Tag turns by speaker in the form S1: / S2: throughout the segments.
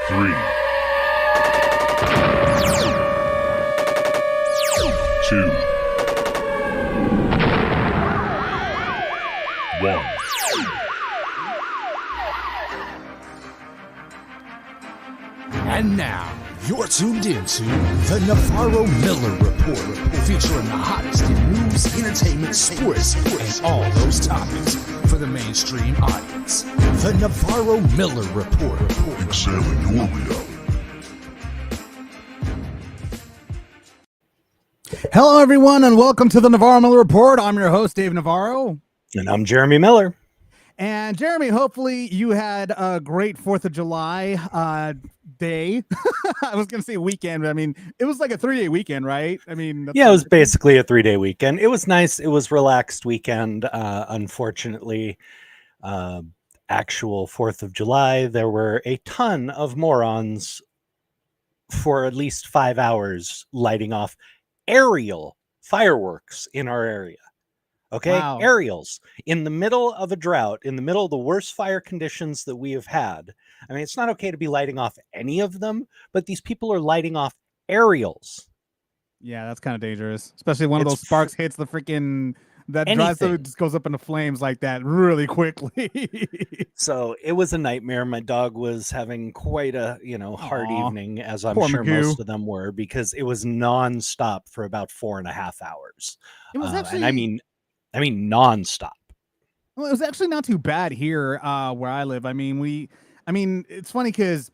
S1: 3, 2, 1.
S2: And now, you're tuned into the Navarro-Miller Report, featuring the hottest in news, entertainment, sports, and all those topics for the mainstream audience. The Navarro-Miller Report.
S1: Examine your reality.
S3: Hello, everyone, and welcome to the Navarro-Miller Report. I'm your host, Dave Navarro.
S4: And I'm Jeremy Miller.
S3: And Jeremy, hopefully you had a great 4th of July day. I was going to say weekend, but I mean, it was like a 3-day weekend, right? I mean,
S4: yeah, it was basically a 3-day weekend. It was nice. It was relaxed weekend. Unfortunately, actual 4th of July, there were a ton of morons for at least 5 hours lighting off aerial fireworks in our area. Okay.
S3: Wow.
S4: Aerials in the middle of a drought, in the middle of the worst fire conditions that we have had. I mean, it's not okay to be lighting off any of them, but these people are lighting off aerials.
S3: Yeah, that's kind of dangerous, especially one of those sparks hits the freaking that drives, so it just goes up into flames like that really quickly.
S4: So it was a nightmare. My dog was having quite a hard evening, as I'm sure most of them were, because it was nonstop for about 4.5 hours.
S3: It was actually,
S4: and I mean nonstop.
S3: Well, it was actually not too bad here where I live. I mean, it's funny because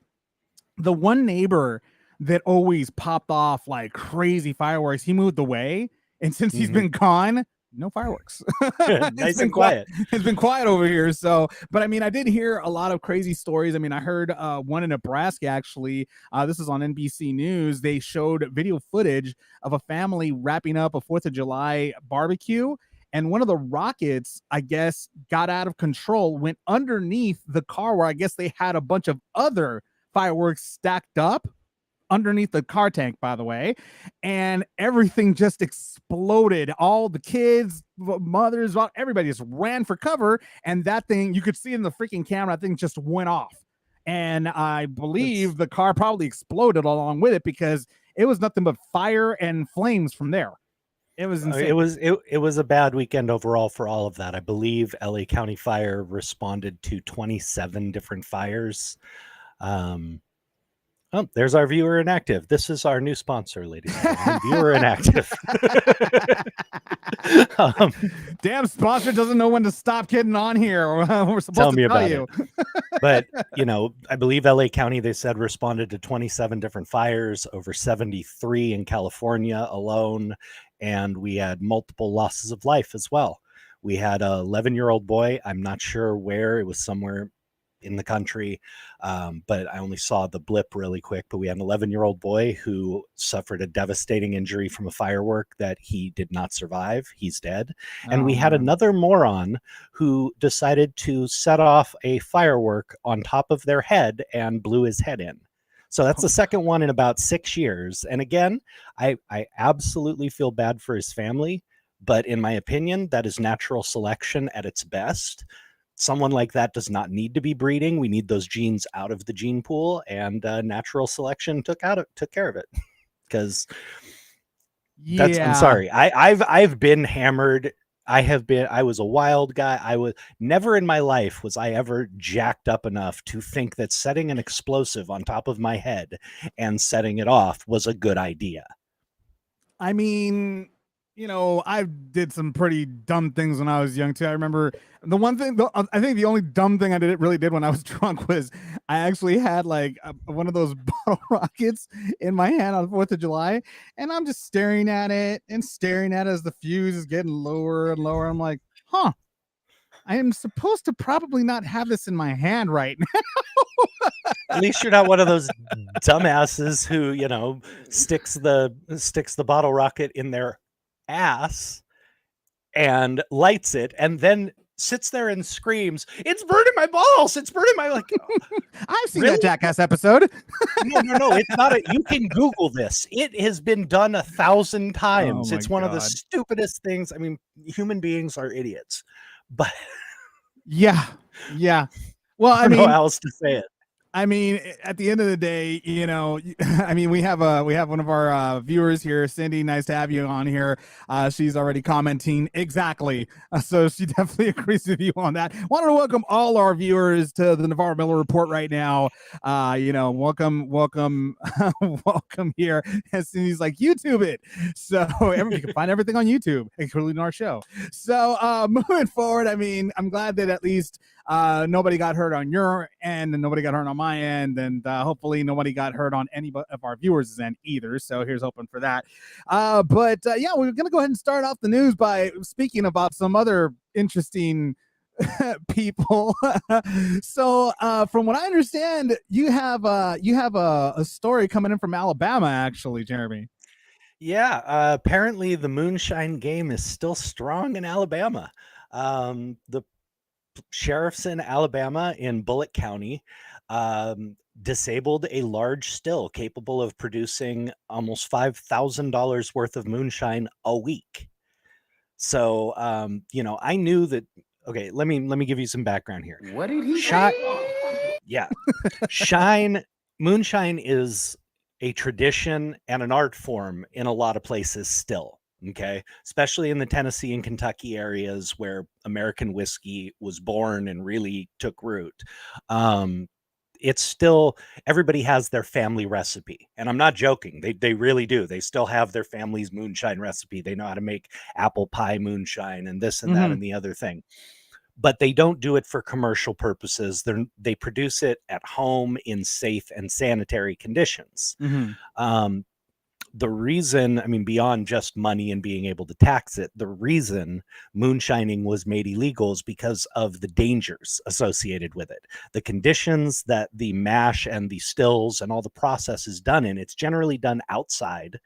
S3: the one neighbor that always popped off like crazy fireworks, he moved away, and since he's been gone, no fireworks.
S4: Nice and quiet.
S3: It's been quiet over here. So, but I mean, I did hear a lot of crazy stories. I mean, I heard one in Nebraska, actually. This is on NBC News. They showed video footage of a family wrapping up a 4th of July barbecue. And one of the rockets, I guess, got out of control, went underneath the car where I guess they had a bunch of other fireworks stacked up underneath the car tank, by the way, and everything just exploded. All the kids, mothers, everybody just ran for cover, and that thing, you could see in the freaking camera, that thing just went off. And I believe the car probably exploded along with it because it was nothing but fire and flames from there. It was insane.
S4: It was a bad weekend overall for all of that. I believe LA County Fire responded to 27 different fires. Oh, there's our Viewer Inactive. This is our new sponsor, ladies and gentlemen. Viewer Inactive.
S3: Damn, sponsor doesn't know when to stop getting on here. We're supposed to tell you.
S4: But, I believe LA County, they said, responded to 27 different fires, over 73 in California alone. And we had multiple losses of life as well. We had a 11-year-old boy. I'm not sure where. It was somewhere in the country, but I only saw the blip really quick. But we had an 11-year-old boy who suffered a devastating injury from a firework that he did not survive. He's dead. And we had another moron who decided to set off a firework on top of their head and blew his head in. So that's the second one in about 6 years. And again, I absolutely feel bad for his family, but in my opinion, that is natural selection at its best. Someone like that does not need to be breeding. We need those genes out of the gene pool, and natural selection took care of it. Because I'm sorry, I've been hammered. I was a wild guy. I was never in my life was I ever jacked up enough to think that setting an explosive on top of my head and setting it off was a good idea.
S3: I mean, I did some pretty dumb things when I was young too. I remember the one thing, I think the only dumb thing I really did when I was drunk was I actually had like one of those bottle rockets in my hand on the 4th of July. And I'm just staring at it as the fuse is getting lower and lower. I'm like, I am supposed to probably not have this in my hand right now.
S4: At least you're not one of those dumbasses who, sticks the bottle rocket in their ass and lights it and then sits there and screams, "It's burning my balls, it's burning my..."
S3: I've seen that Jackass episode.
S4: No, it's not. You can Google this. It has been done 1,000 times. It's one of the stupidest things. I mean, human beings are idiots, but
S3: yeah. Well, I mean,
S4: don't know how else to say it.
S3: I mean, at the end of the day, you know, I mean, we have one of our viewers here, Cindy. Nice to have you on here. She's already commenting exactly, so she definitely agrees with you on that. Wanted to welcome all our viewers to the Navarro-Miller Report right now. You know, welcome, welcome here. And Cindy's like, YouTube it, so you can find everything on YouTube, including our show. So moving forward, I mean, I'm glad that at least nobody got hurt on your end and nobody got hurt on my end, and hopefully nobody got hurt on any of our viewers' end either, so here's hoping for that. But yeah, we're gonna go ahead and start off the news by speaking about some other interesting people. So from what I understand, you have a story coming in from Alabama, actually, Jeremy.
S4: Yeah, apparently the moonshine game is still strong in Alabama. The sheriffs in Alabama in Bullitt County disabled a large still capable of producing almost $5,000 worth of moonshine a week. So, you know, I knew that. Okay, let me give you some background here.
S5: What did he say?
S4: Yeah, moonshine is a tradition and an art form in a lot of places still. Okay, especially in the Tennessee and Kentucky areas where American whiskey was born and really took root. It's still, everybody has their family recipe, and I'm not joking. They really do. They still have their family's moonshine recipe. They know how to make apple pie moonshine and this and that and the other thing. But they don't do it for commercial purposes. They produce it at home in safe and sanitary conditions. The reason, I mean, beyond just money and being able to tax it, the reason moonshining was made illegal is because of the dangers associated with it. The conditions that the mash and the stills and all the process is done in, it's generally done outside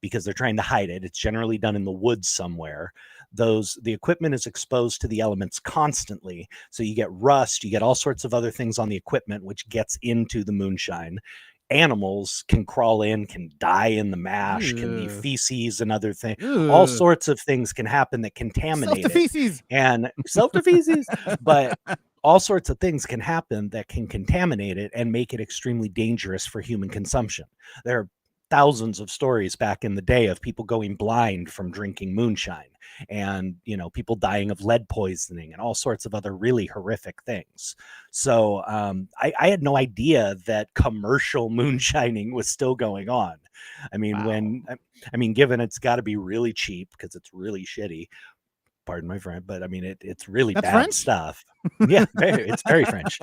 S4: because they're trying to hide it. It's generally done in the woods somewhere. The equipment is exposed to the elements constantly. So you get rust, you get all sorts of other things on the equipment, which gets into the moonshine. Animals can crawl in, can die in the mash, can be feces and other things. All sorts of things can happen that contaminate it. And self-feces, but all sorts of things can happen that can contaminate it and make it extremely dangerous for human consumption. There are thousands of stories back in the day of people going blind from drinking moonshine, and, you know, people dying of lead poisoning and all sorts of other really horrific things. So I had no idea that commercial moonshining was still going on. I mean, given it's got to be really cheap because it's really shitty. Pardon my French, but I mean, it's really bad
S3: French
S4: stuff. Yeah, it's very French.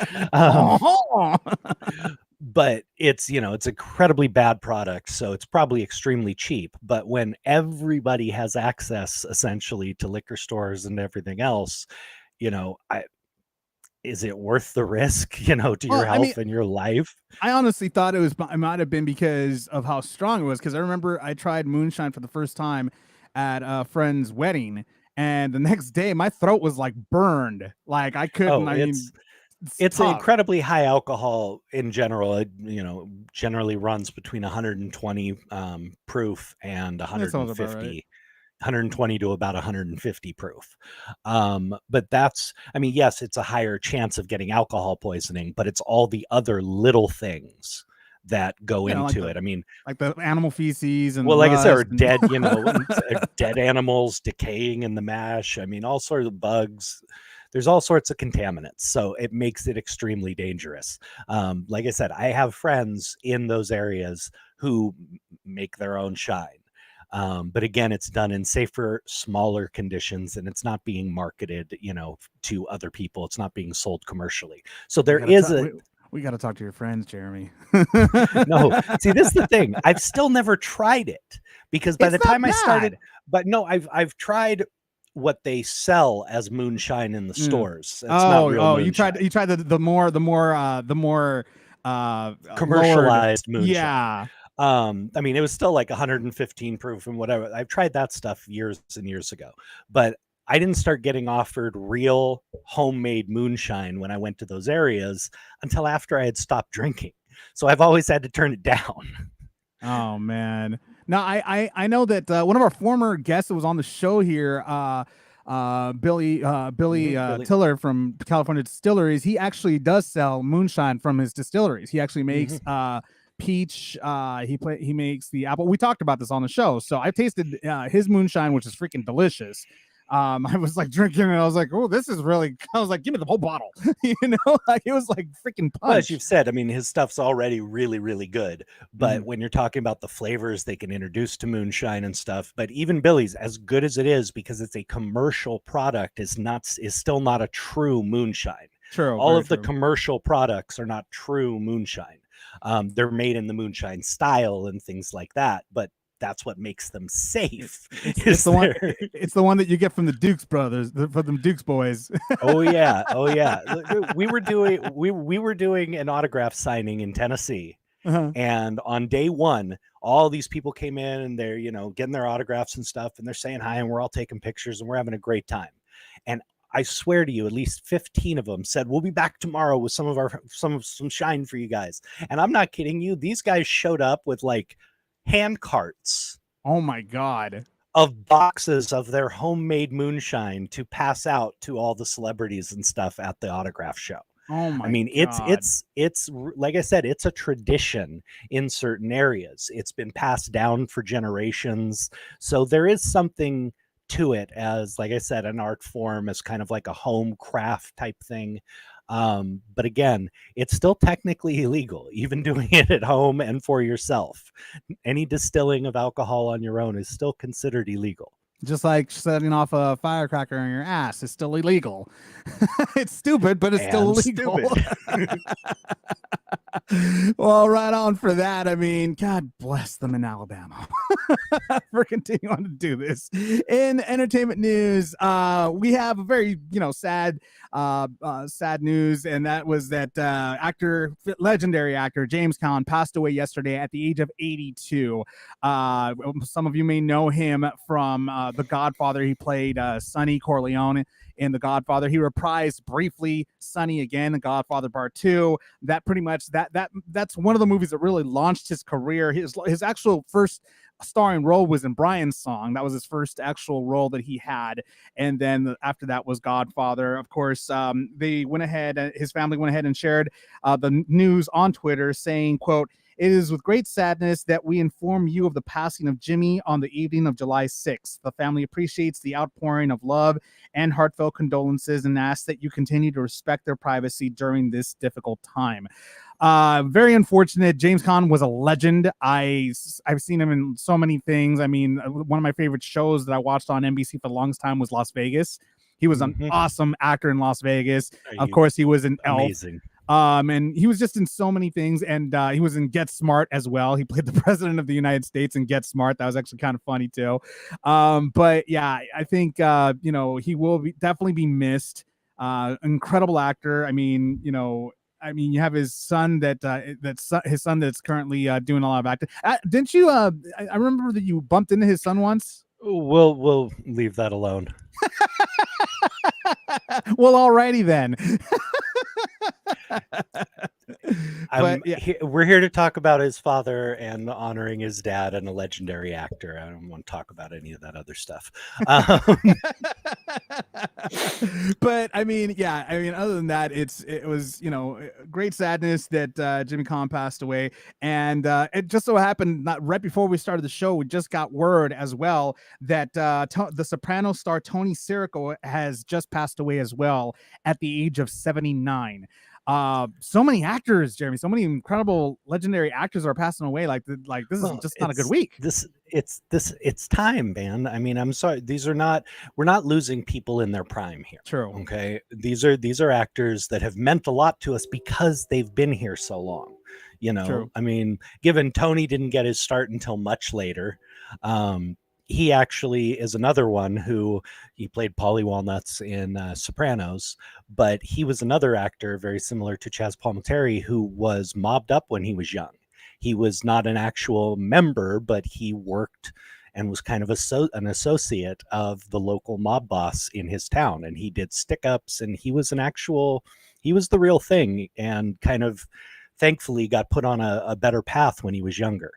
S4: But it's, you know, it's incredibly bad product, so it's probably extremely cheap. But when everybody has access essentially to liquor stores and everything else, you know, is it worth the risk, you know, to your health and your life?
S3: I honestly thought it might have been because of how strong it was, because I remember I tried moonshine for the first time at a friend's wedding, and the next day my throat was like burned, like I couldn't.
S4: It's incredibly high alcohol in general. It, you know, generally runs between 120 proof and 150, right? 120 to about 150 proof. But that's, I mean, yes, it's a higher chance of getting alcohol poisoning, but it's all the other little things that go into it. I mean,
S3: like the animal feces and,
S4: well, like I said, or dead, you know, dead animals decaying in the mash. I mean, all sorts of bugs. There's all sorts of contaminants, so it makes it extremely dangerous. Like I said, I have friends in those areas who make their own shine. But again, it's done in safer, smaller conditions, and it's not being marketed, you know, to other people. It's not being sold commercially. So
S3: we got to talk to your friends, Jeremy.
S4: No, see, this is the thing. I've still never tried it because by the time I started, but no, I've tried what they sell as moonshine in the stores. It's not real moonshine.
S3: You tried the more
S4: commercialized moonshine.
S3: Yeah.
S4: I mean, it was still like 115 proof and whatever. I've tried that stuff years and years ago, but I didn't start getting offered real homemade moonshine when I went to those areas until after I had stopped drinking. So I've always had to turn it down.
S3: Oh man. Now I know that one of our former guests that was on the show here, Billy Tiller from California Distilleries, he actually does sell moonshine from his distilleries. He actually makes peach. He makes the apple. We talked about this on the show, so I tasted his moonshine, which is freaking delicious. I was like drinking and I was like, oh, this is really, I was like, give me the whole bottle. Like it was like freaking punch.
S4: Well, as you've said, I mean, his stuff's already really, really good. But when you're talking about the flavors they can introduce to moonshine and stuff, but even Billy's, as good as it is, because it's a commercial product, is still not a true moonshine.
S3: True.
S4: All of the commercial products are not true moonshine. They're made in the moonshine style and things like that, but that's what makes them safe.
S3: It's the one that you get from the Dukes brothers, from the Dukes boys.
S4: Oh yeah. We were doing an autograph signing in Tennessee, and on day one, all these people came in and they're getting their autographs and stuff, and they're saying hi, and we're all taking pictures, and we're having a great time. And I swear to you, at least 15 of them said, we'll be back tomorrow with some shine for you guys. And I'm not kidding you. These guys showed up with like hand carts.
S3: Oh my God.
S4: Of boxes of their homemade moonshine to pass out to all the celebrities and stuff at the autograph show.
S3: Oh my!
S4: I mean,
S3: God.
S4: it's like I said, it's a tradition in certain areas. It's been passed down for generations. So there is something to it as, like I said, an art form, as kind of like a home craft type thing. But again, it's still technically illegal, even doing it at home and for yourself. Any distilling of alcohol on your own is still considered illegal.
S3: Just like setting off a firecracker in your ass is still illegal. It's stupid, but it's still illegal. Well, right on for that. I mean, God bless them in Alabama for continuing to do this. In entertainment news, we have a very, sad news, and that was that legendary actor James Caan passed away yesterday at the age of 82. Some of you may know him from The Godfather. He played Sonny Corleone in The Godfather. He reprised briefly Sonny again in Godfather Part 2. That pretty much that's one of the movies that really launched his career. His actual first starring role was in Brian's Song. That was his first actual role that he had, and then after that was Godfather. Of course, his family went ahead and shared the news on Twitter, saying, quote, "It is with great sadness that we inform you of the passing of Jimmy on the evening of July 6th. The family appreciates the outpouring of love and heartfelt condolences and asks that you continue to respect their privacy during this difficult time." Very unfortunate. James Caan was a legend. I've seen him in so many things. I mean, one of my favorite shows that I watched on NBC for the longest time was Las Vegas. He was an awesome actor in Las Vegas. Of course, he was in
S4: amazing.
S3: Elf. And he was just in so many things, and he was in Get Smart as well. He played the president of the United States in Get Smart. That was actually kind of funny too. But yeah, I think he will definitely be missed. Incredible actor. I mean, you have his son his son that's currently doing a lot of acting. Didn't you? I remember that you bumped into his son once.
S4: We'll leave that alone.
S3: Well, alrighty then.
S4: We're here to talk about his father and honoring his dad and a legendary actor. I don't want to talk about any of that other stuff.
S3: But I mean, other than that, it was great sadness that Jimmy Caan passed away, and it just so happened right before we started the show, we just got word as well that the Sopranos star Tony Sirico has just passed away as well at the age of 79. So many actors, Jeremy, so many incredible legendary actors are passing away. This is just not a good week.
S4: It's time, man. I mean, I'm sorry. We're not losing people in their prime here.
S3: True.
S4: Okay. These are actors that have meant a lot to us because they've been here so long.
S3: True.
S4: I mean, given Tony didn't get his start until much later. He actually is another one who he played Paulie Walnuts in Sopranos, but he was another actor very similar to Chaz Palminteri who was mobbed up when he was young. He was not an actual member, but he worked and was kind of an associate of the local mob boss in his town. And he did stick-ups, and he was the real thing, and kind of thankfully got put on a better path when he was younger.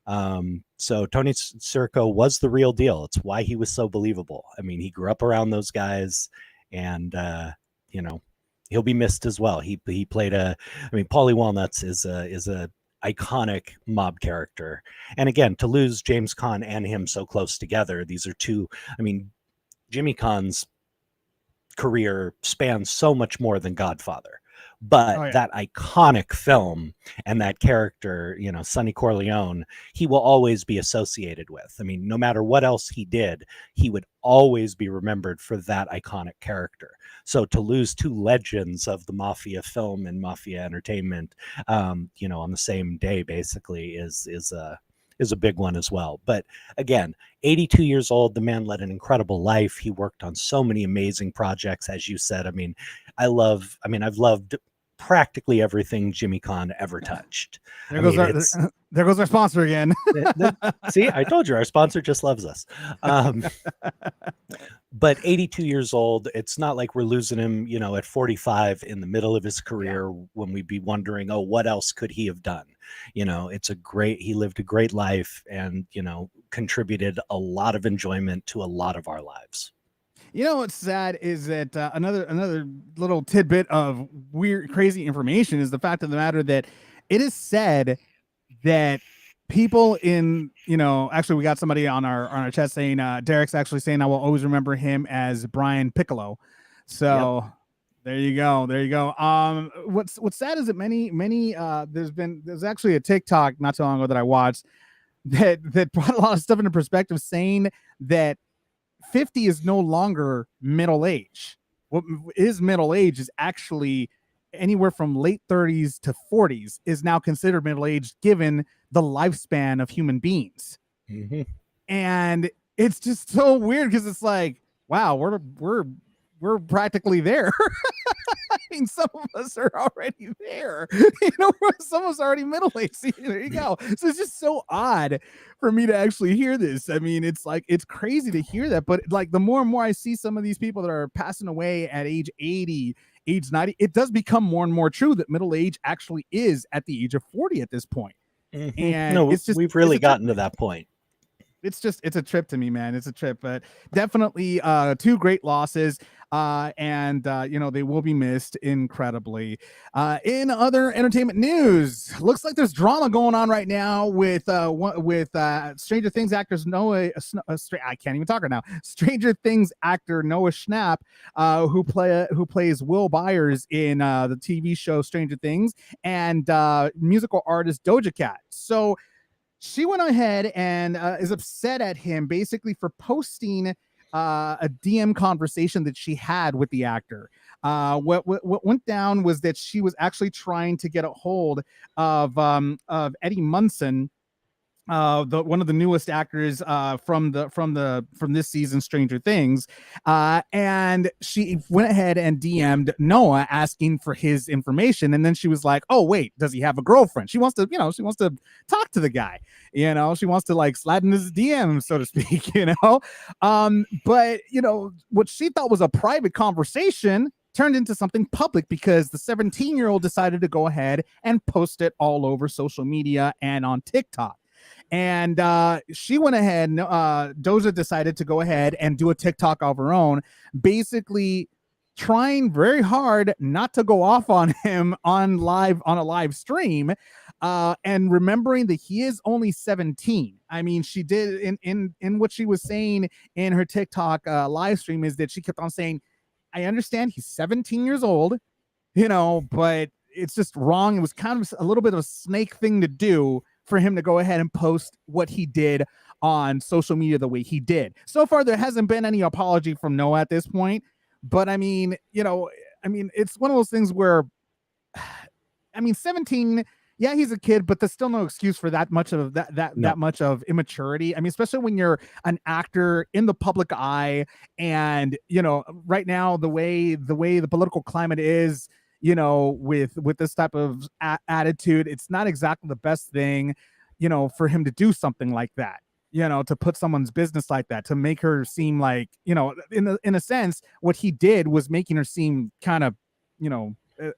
S4: So Tony Sirico was the real deal. It's why he was so believable. I mean, he grew up around those guys, and he'll be missed as well. He played Paulie Walnuts is a iconic mob character. And again, to lose James Caan and him so close together, these are two, Jimmy Caan's career spans so much more than Godfather. But that iconic film and that character, Sonny Corleone, he will always be associated with. I mean, no matter what else he did, he would always be remembered for that iconic character. So to lose two legends of the mafia film and mafia entertainment, on the same day, basically, is a big one as well. But again, 82 years old, the man led an incredible life. He worked on so many amazing projects, as you said. I've loved practically everything Jimmy Caan ever touched.
S3: There goes our sponsor again.
S4: See, I told you, our sponsor just loves us. But 82 years old, it's not like we're losing him, at 45 in the middle of his career when we'd be wondering, oh, what else could he have done? He lived a great life and, contributed a lot of enjoyment to a lot of our lives.
S3: What's sad is that another little tidbit of weird, crazy information is the fact of the matter that it is said that people in, actually we got somebody on our chat saying, Derek's actually saying, I will always remember him as Brian Piccolo. So There you go. What's sad is that many, there's actually a TikTok not so long ago that I watched that brought a lot of stuff into perspective, saying that 50 is no longer middle age. What is middle age is actually anywhere from late 30s to 40s is now considered middle age given the lifespan of human beings.
S4: Mm-hmm.
S3: And it's just so weird because it's like, wow, we're practically there. Some of us are already there. Some of us are already middle aged. See, there you go. So it's just so odd for me to actually hear this. It's like, it's crazy to hear that, but like the more and more I see some of these people that are passing away at age 80, age 90, it does become more and more true that middle age actually is at the age of 40 at this point.
S4: Mm-hmm.
S3: And
S4: we've really gotten to that point.
S3: It's a trip to me, man. It's a trip, but definitely two great losses. And they will be missed incredibly. In other entertainment news, looks like there's drama going on right now with Stranger Things actors I can't even talk right now. Stranger Things actor Noah Schnapp, who plays Will Byers in the TV show Stranger Things, and musical artist Doja Cat. So she went ahead and is upset at him basically for posting a DM conversation that she had with the actor. What went down was that she was actually trying to get a hold of Eddie Munson, one of the newest actors from this season Stranger Things, and she went ahead and DM'd Noah asking for his information, and then she was like, oh wait, does he have a girlfriend? She wants to talk to the guy, she wants to like slide in his DM, so to speak, but what she thought was a private conversation turned into something public because the 17-year-old decided to go ahead and post it all over social media and on TikTok. And she went ahead, Doja decided to go ahead and do a TikTok of her own, basically trying very hard not to go off on him on a live stream, and remembering that he is only 17. She did in what she was saying in her TikTok live stream is that she kept on saying, I understand he's 17 years old, but it's just wrong. It was kind of a little bit of a snake thing to do for him to go ahead and post what he did on social media the way he did. So far, there hasn't been any apology from Noah at this point, but it's one of those things where, 17, yeah, he's a kid, but there's still no excuse for that much of that much of immaturity. Especially when you're an actor in the public eye, and right now the way the political climate is, with this type of attitude, it's not exactly the best thing, for him to do something like that, to put someone's business like that, to make her seem like, in a sense, what he did was making her seem kind of,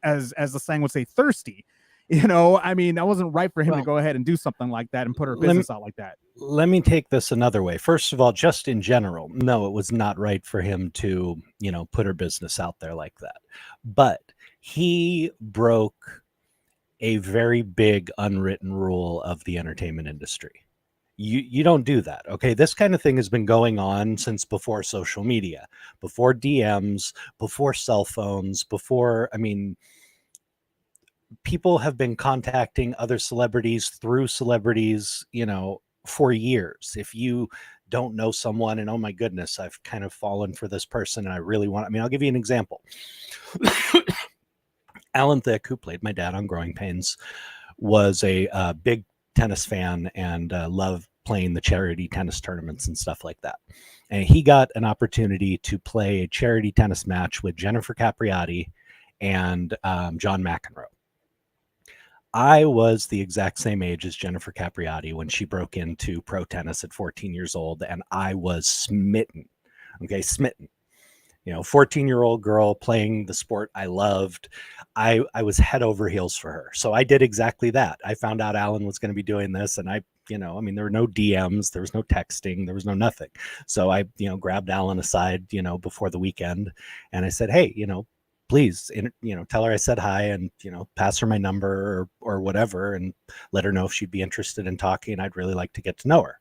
S3: as the saying would say, thirsty, I mean, that wasn't right for him to go ahead and do something like that and put her business out like that.
S4: Let me take this another way. First of all, just in general, no, it was not right for him to, put her business out there like that. But he broke a very big unwritten rule of the entertainment industry. You don't do that. Okay. This kind of thing has been going on since before social media, before DMs, before cell phones, people have been contacting other celebrities through celebrities, for years. If you don't know someone and, oh my goodness, I've kind of fallen for this person and I really I'll give you an example. Alan Thicke, who played my dad on Growing Pains, was a big tennis fan and loved playing the charity tennis tournaments and stuff like that. And he got an opportunity to play a charity tennis match with Jennifer Capriati and John McEnroe. I was the exact same age as Jennifer Capriati when she broke into pro tennis at 14 years old, and I was smitten. Okay, smitten. 14-year-old girl playing the sport I loved. I was head over heels for her. So I did exactly that. I found out Alan was going to be doing this, and there were no DMs, there was no texting, there was no nothing. So I, grabbed Alan aside, before the weekend, and I said, hey, please, tell her I said hi and, pass her my number or whatever and let her know if she'd be interested in talking. I'd really like to get to know her.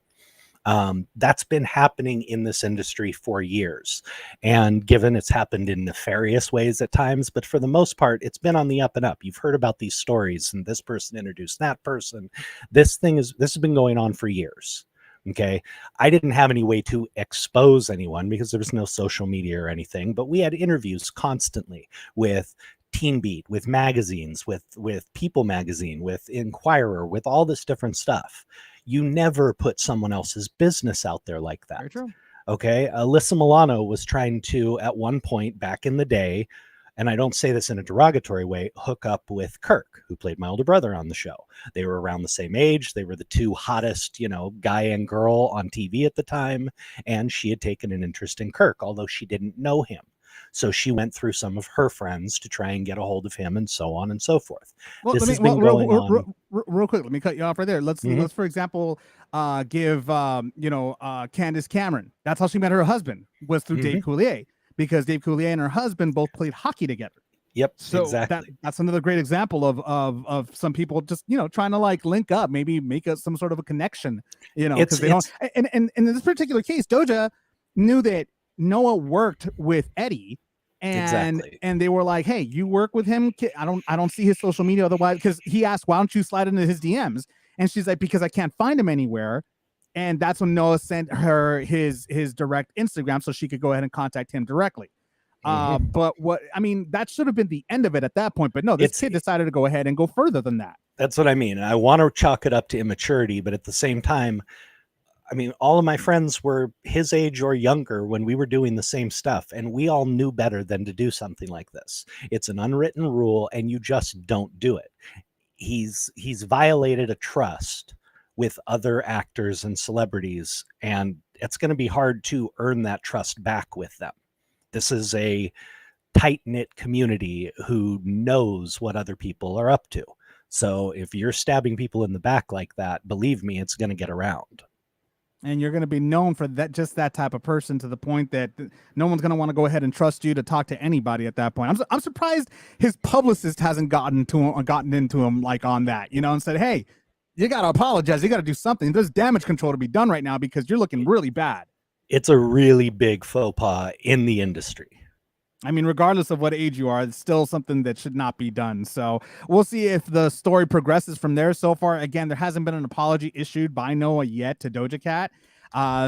S4: That's been happening in this industry for years. And given it's happened in nefarious ways at times, but for the most part, it's been on the up and up. You've heard about these stories and this person introduced that person. This has been going on for years. Okay. I didn't have any way to expose anyone because there was no social media or anything, but we had interviews constantly with Teen Beat, with magazines, with People Magazine, with Inquirer, with all this different stuff. You never put someone else's business out there like that.
S3: Very true.
S4: Okay. Alyssa Milano was trying to, at one point back in the day, and I don't say this in a derogatory way, hook up with Kirk, who played my older brother on the show. They were around the same age. They were the two hottest, guy and girl on TV at the time. And she had taken an interest in Kirk, although she didn't know him. So she went through some of her friends to try and get a hold of him and so on and so forth.
S3: Well,
S4: this has been going on.
S3: Real quick, let me cut you off right there. Let's, for example, give, Candace Cameron. That's how she met her husband, was through Dave Coulier, because Dave Coulier and her husband both played hockey together.
S4: Yep.
S3: So
S4: exactly.
S3: That's another great example of some people just, trying to like link up, maybe make some sort of a connection, because they don't. And in this particular case, Doja knew that Noah worked with Eddie, and they were like, hey, you work with him? I don't see his social media otherwise, because he asked, why don't you slide into his DMs? And she's like, because I can't find him anywhere. And that's when Noah sent her his direct Instagram so she could go ahead and contact him directly. But that should have been the end of it at that point. But no, this kid decided to go ahead and go further than that.
S4: That's what I mean. I want to chalk it up to immaturity, but at the same time, all of my friends were his age or younger when we were doing the same stuff, and we all knew better than to do something like this. It's an unwritten rule, and you just don't do it. He's violated a trust with other actors and celebrities, and it's going to be hard to earn that trust back with them. This is a tight-knit community who knows what other people are up to. So if you're stabbing people in the back like that, believe me, it's going to get around.
S3: And you're going to be known for that type of person, to the point that no one's going to want to go ahead and trust you to talk to anybody at that point. I'm surprised his publicist hasn't gotten into him like on that, and said, hey, you got to apologize. You got to do something. There's damage control to be done right now because you're looking really bad.
S4: It's a really big faux pas in the industry.
S3: Regardless of what age you are, it's still something that should not be done. So we'll see if the story progresses from there. So far, again, there hasn't been an apology issued by Noah yet to Doja Cat.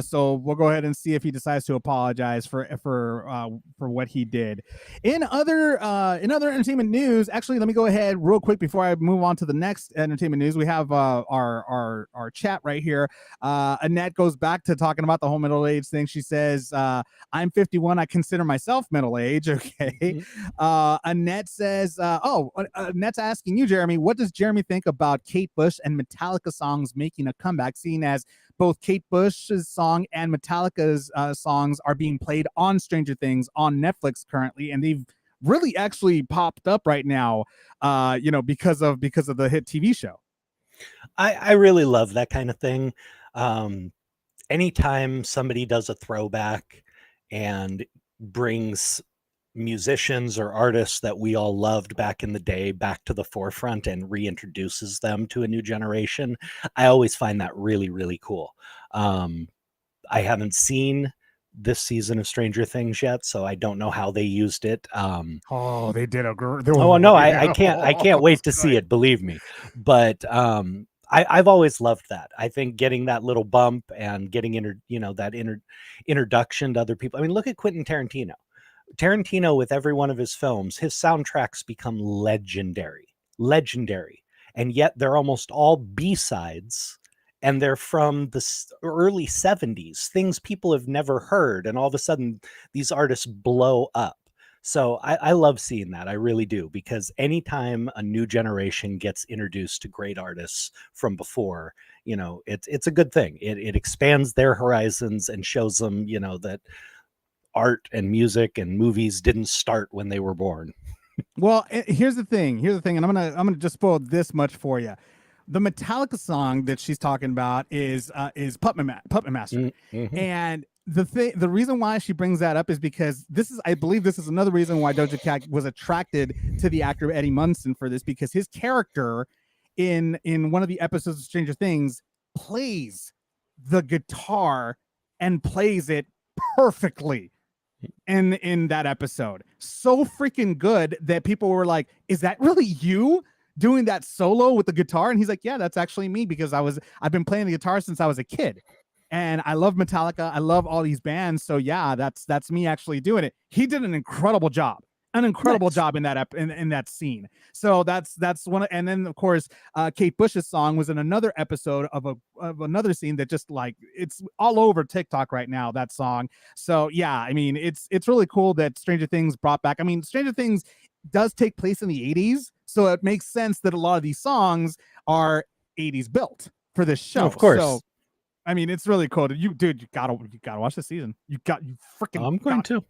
S3: So we'll go ahead and see if he decides to apologize for what he did. In other entertainment news, actually, let me go ahead real quick before I move on to the next entertainment news. We have our chat right here. Annette goes back to talking about the whole middle age thing. She says, "I'm 51. I consider myself middle age." Okay. Annette says, Annette's asking you, Jeremy, what does Jeremy think about Kate Bush and Metallica songs making a comeback, seeing as both Kate Bush's song and Metallica's songs are being played on Stranger Things on Netflix currently, and they've really actually popped up right now, because of the hit TV show.
S4: I really love that kind of thing. Anytime somebody does a throwback and brings musicians or artists that we all loved back in the day back to the forefront and reintroduces them to a new generation, I always find that really, really cool. I haven't seen this season of Stranger Things yet, so I don't know how they used it.
S3: Oh, they did a great.
S4: Oh no, I can't wait to see it, believe me. But I've always loved that. I think getting that little bump and getting introduction to other people. I mean, look at Quentin Tarantino. Tarantino, with every one of his films, his soundtracks become legendary, and yet they're almost all B-sides, and they're from the early 70s, things people have never heard, and all of a sudden these artists blow up. So I love seeing that. I really do, because anytime a new generation gets introduced to great artists from before, it's a good thing. It expands their horizons and shows them, that art and music and movies didn't start when they were born.
S3: Well, here's the thing, and I'm gonna just spoil this much for you. The Metallica song that she's talking about is Puppet Master.
S4: Mm-hmm.
S3: And the reason why she brings that up is because I believe this is another reason why Doja Cat was attracted to the actor Eddie Munson for this, because his character in one of the episodes of Stranger Things plays the guitar and plays it perfectly in that episode. So freaking good that people were like, is that really you doing that solo with the guitar? And he's like, yeah, that's actually me, because I've been playing the guitar since I was a kid, and I love Metallica, I love all these bands, so yeah, that's me actually doing it. He did an incredible job job in that scene. So that's one and then of course Kate Bush's song was in another episode of another scene that just like it's all over TikTok right now, that song. So yeah, I mean, it's really cool that Stranger Things brought back. I mean, Stranger Things does take place in the 80s, so it makes sense that a lot of these songs are 80s built for this show.
S4: Of course.
S3: So I mean, it's really cool. You gotta watch the season. You freaking
S4: I'm going to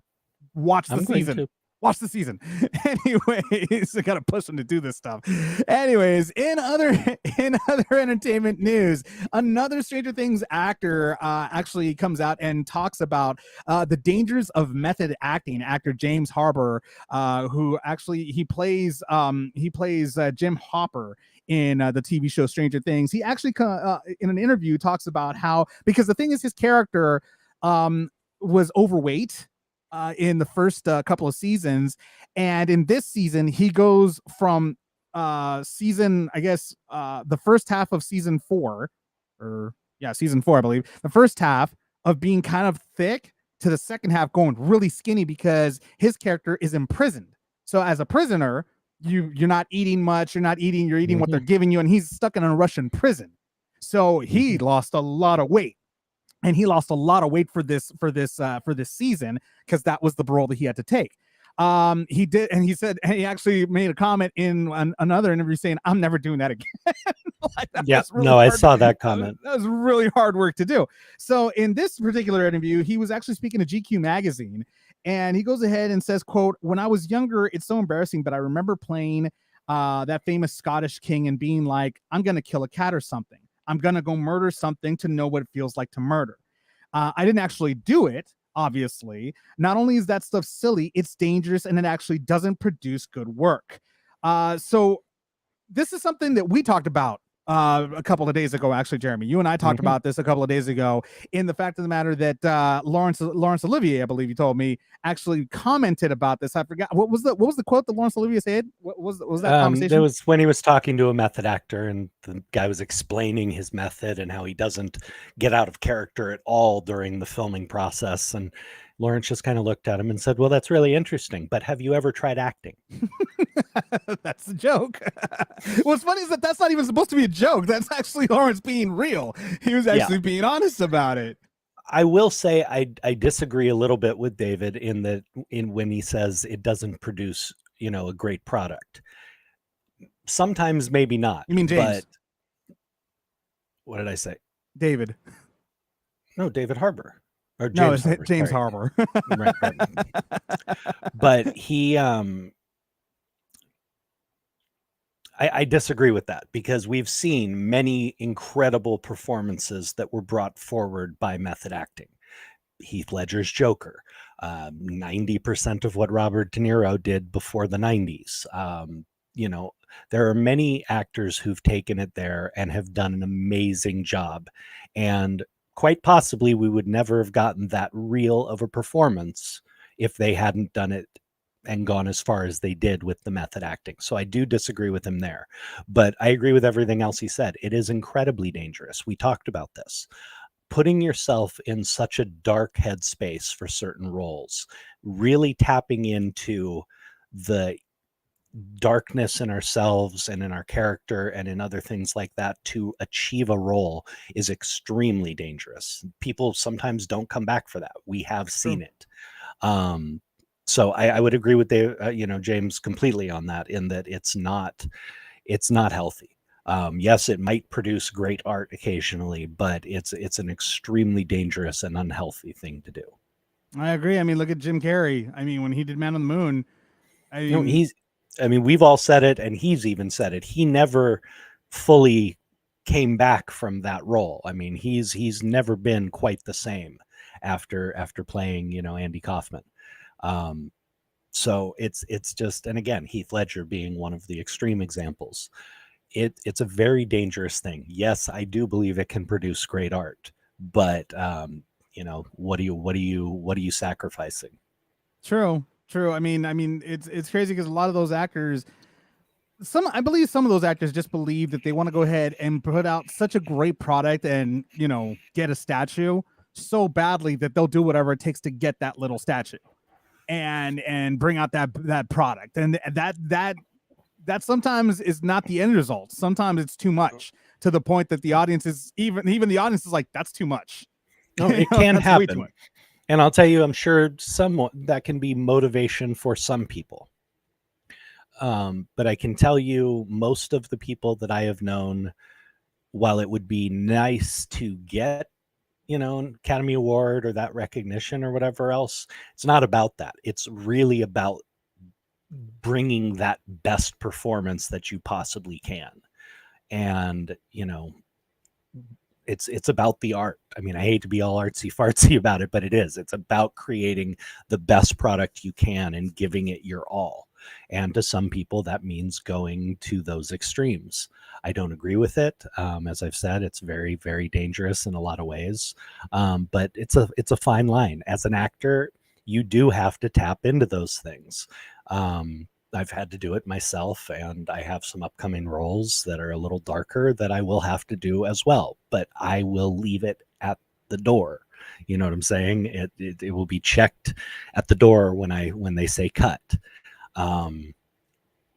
S3: watch the season. Watch the season. Anyways, I gotta push them to do this stuff. Anyways, in other entertainment news, another Stranger Things actor actually comes out and talks about the dangers of method acting. Actor James Harbour, who actually he plays Jim Hopper in the TV show Stranger Things. He actually in an interview talks about how, because the thing is, his character was overweight in the first couple of seasons, and in this season he goes from season, I guess the first half of season 4, season 4, I believe, the first half of being kind of thick to the second half going really skinny, because his character is imprisoned. So as a prisoner, you're not eating much, you're eating what they're giving you, and he's stuck in a Russian prison. So he lost a lot of weight. And he lost a lot of weight for this season, because that was the role that he had to take. He did, and he said, and he actually made a comment in another interview saying, "I'm never doing that again."
S4: I saw that comment.
S3: That was really hard work to do. So in this particular interview, he was actually speaking to GQ magazine, and he goes ahead and says, "Quote: When I was younger, it's so embarrassing, but I remember playing that famous Scottish king and being like, I'm gonna kill a cat or something. I'm going to go murder something to know what it feels like to murder. I didn't actually do it, obviously. Not only is that stuff silly, it's dangerous, and it actually doesn't produce good work." So this is something that we talked about a couple of days ago, actually, Jeremy. You and I talked about this a couple of days ago, in the fact of the matter that Laurence Olivier, I believe you told me, actually commented about this. I forgot what was the quote that Laurence Olivier said. What was that conversation?
S4: It was when he was talking to a method actor, and the guy was explaining his method and how he doesn't get out of character at all during the filming process. And Lawrence just kind of looked at him and said, "Well, that's really interesting, but have you ever tried acting?"
S3: That's the joke. What's funny is that that's not even supposed to be a joke. That's actually Lawrence being real. He was actually being honest about it.
S4: I will say I disagree a little bit with David in when he says it doesn't produce, a great product. Sometimes maybe not.
S3: You mean James?
S4: But what did I say?
S3: David.
S4: No, David Harbour. or
S3: No,
S4: James
S3: it's
S4: Harbour.
S3: James
S4: Sorry.
S3: Harbor.
S4: Right. But he, I disagree with that because we've seen many incredible performances that were brought forward by method acting. Heath Ledger's Joker, 90% of what Robert De Niro did before the 90s. You know, there are many actors who've taken it there and have done an amazing job. And quite possibly we would never have gotten that real of a performance if they hadn't done it and gone as far as they did with the method acting. So I do disagree with him there, but I agree with everything else he said. It is incredibly dangerous. We talked about this. Putting yourself in such a dark headspace for certain roles, really tapping into the darkness in ourselves and in our character and in other things like that to achieve a role is extremely dangerous. People sometimes don't come back for that. We have seen it. So I would agree with James completely on that, in that it's not healthy. Yes, it might produce great art occasionally, but it's an extremely dangerous and unhealthy thing to do.
S3: I agree. I mean, look at Jim Carrey. I mean, when he did Man on the Moon,
S4: we've all said it, and he's even said it. He never fully came back from that role. I mean, he's never been quite the same after playing, Andy Kaufman. So it's just, and again, Heath Ledger being one of the extreme examples. It's a very dangerous thing. Yes, I do believe it can produce great art, but what are you sacrificing?
S3: True. I mean, it's crazy because a lot of those actors, I believe some of those actors just believe that they want to go ahead and put out such a great product and get a statue so badly that they'll do whatever it takes to get that little statue and bring out that product, and that sometimes is not the end result. Sometimes it's too much to the point that the audience is even the audience is like, that's too much.
S4: No, it can happen. And I'll tell you, I'm sure somewhat that can be motivation for some people. But I can tell you, most of the people that I have known, while it would be nice to get, an Academy Award or that recognition or whatever else, it's not about that. It's really about bringing that best performance that you possibly can. And, it's about the art. I mean, I hate to be all artsy fartsy about it, but it's about creating the best product you can and giving it your all. And to some people, that means going to those extremes. I don't agree with it. As I've said, it's very, very dangerous in a lot of ways. But it's a fine line. As an actor, you do have to tap into those things. I've had to do it myself, and I have some upcoming roles that are a little darker that I will have to do as well, but I will leave it at the door. You know what I'm saying? It will be checked at the door when they say cut.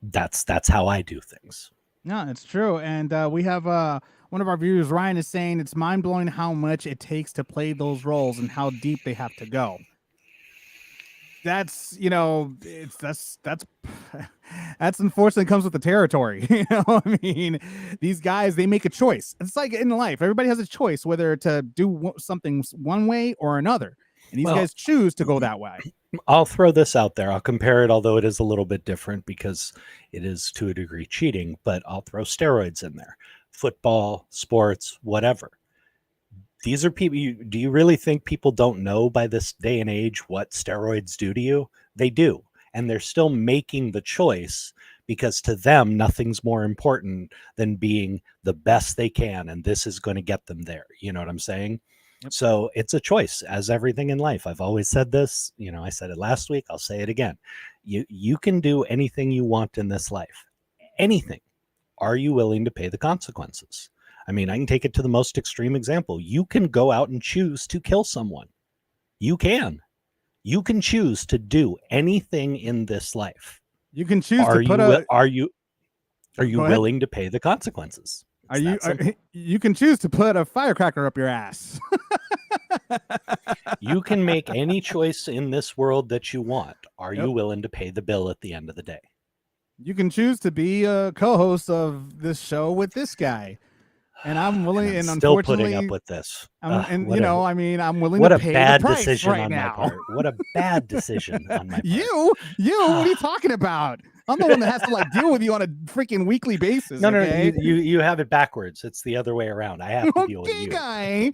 S4: That's how I do things.
S3: No, it's true. And we have one of our viewers, Ryan, is saying it's mind-blowing how much it takes to play those roles and how deep they have to go. That's that's unfortunately comes with the territory. I mean, these guys, they make a choice. It's like in life, everybody has a choice whether to do something one way or another, and these guys choose to go that way.
S4: I'll throw this out there. I'll compare it, although it is a little bit different because it is to a degree cheating, but I'll throw steroids in there. Football, sports, whatever. These are people. Do you really think people don't know by this day and age what steroids do to you? They do. And they're still making the choice because to them, nothing's more important than being the best they can. And this is going to get them there. You know what I'm saying? Yep. So it's a choice, as everything in life. I've always said this. I said it last week. I'll say it again. You can do anything you want in this life. Anything. Are you willing to pay the consequences? I mean, I can take it to the most extreme example. You can go out and choose to kill someone. You can choose to do anything in this life.
S3: You can choose to put
S4: are you willing to pay the consequences?
S3: You can choose to put a firecracker up your ass.
S4: You can make any choice in this world that you want. Are you willing to pay the bill at the end of the day?
S3: You can choose to be a co-host of this show with this guy. and I'm willing, and
S4: still putting
S3: unfortunately,
S4: up with this.
S3: I'm willing
S4: What
S3: to
S4: a
S3: pay
S4: bad
S3: the price
S4: decision
S3: right
S4: on
S3: now.
S4: my part. What a bad decision on my part.
S3: You, what are you talking about? I'm the one that has to like deal with you on a freaking weekly basis.
S4: No,
S3: okay?
S4: you have it backwards. It's the other way around. I have to deal with you.
S3: Guy.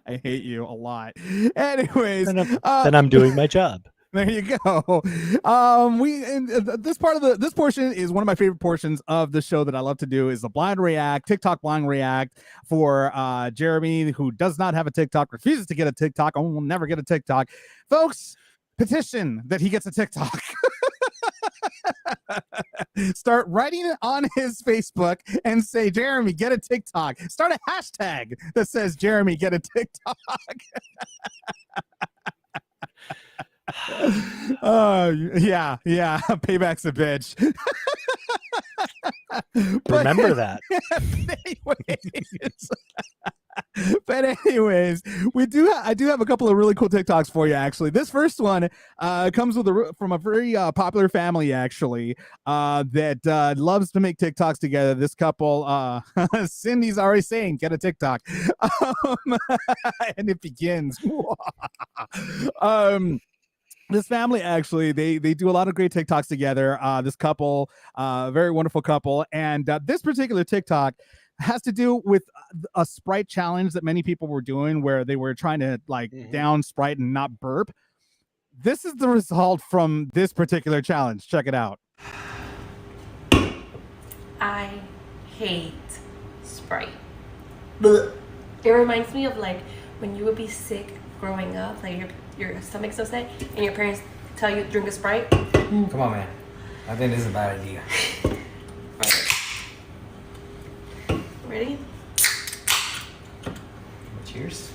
S3: I hate you a lot. Anyways,
S4: Then I'm doing my job.
S3: There you go. This portion is one of my favorite portions of the show that I love to do is the blind react, TikTok blind react for Jeremy, who does not have a TikTok, refuses to get a TikTok, and will never get a TikTok. Folks, petition that he gets a TikTok. Start writing it on his Facebook and say, Jeremy, get a TikTok. Start a hashtag that says, Jeremy, get a TikTok. Yeah. Payback's a bitch.
S4: Remember that.
S3: But anyways, I do have a couple of really cool TikToks for you. Actually, this first one comes from a very popular family, actually, that loves to make TikToks together. This couple, Cindy's already saying, "Get a TikTok," and it begins. This family actually, they do a lot of great TikToks together. This couple, very wonderful couple, and this particular TikTok has to do with a Sprite challenge that many people were doing, where they were trying to down Sprite and not burp. This is the result from this particular challenge. Check it out.
S5: I hate Sprite. Blech. It reminds me of like when you would be sick growing up, like your stomach's upset, and your parents tell you drink a Sprite.
S6: Come on, man. I think this is a bad idea.
S5: Ready?
S6: Cheers.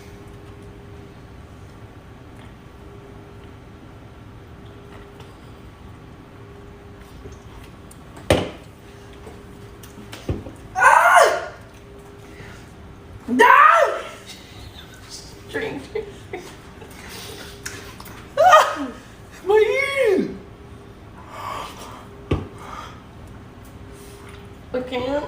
S5: No! Drink.
S6: My ear!
S5: I can't.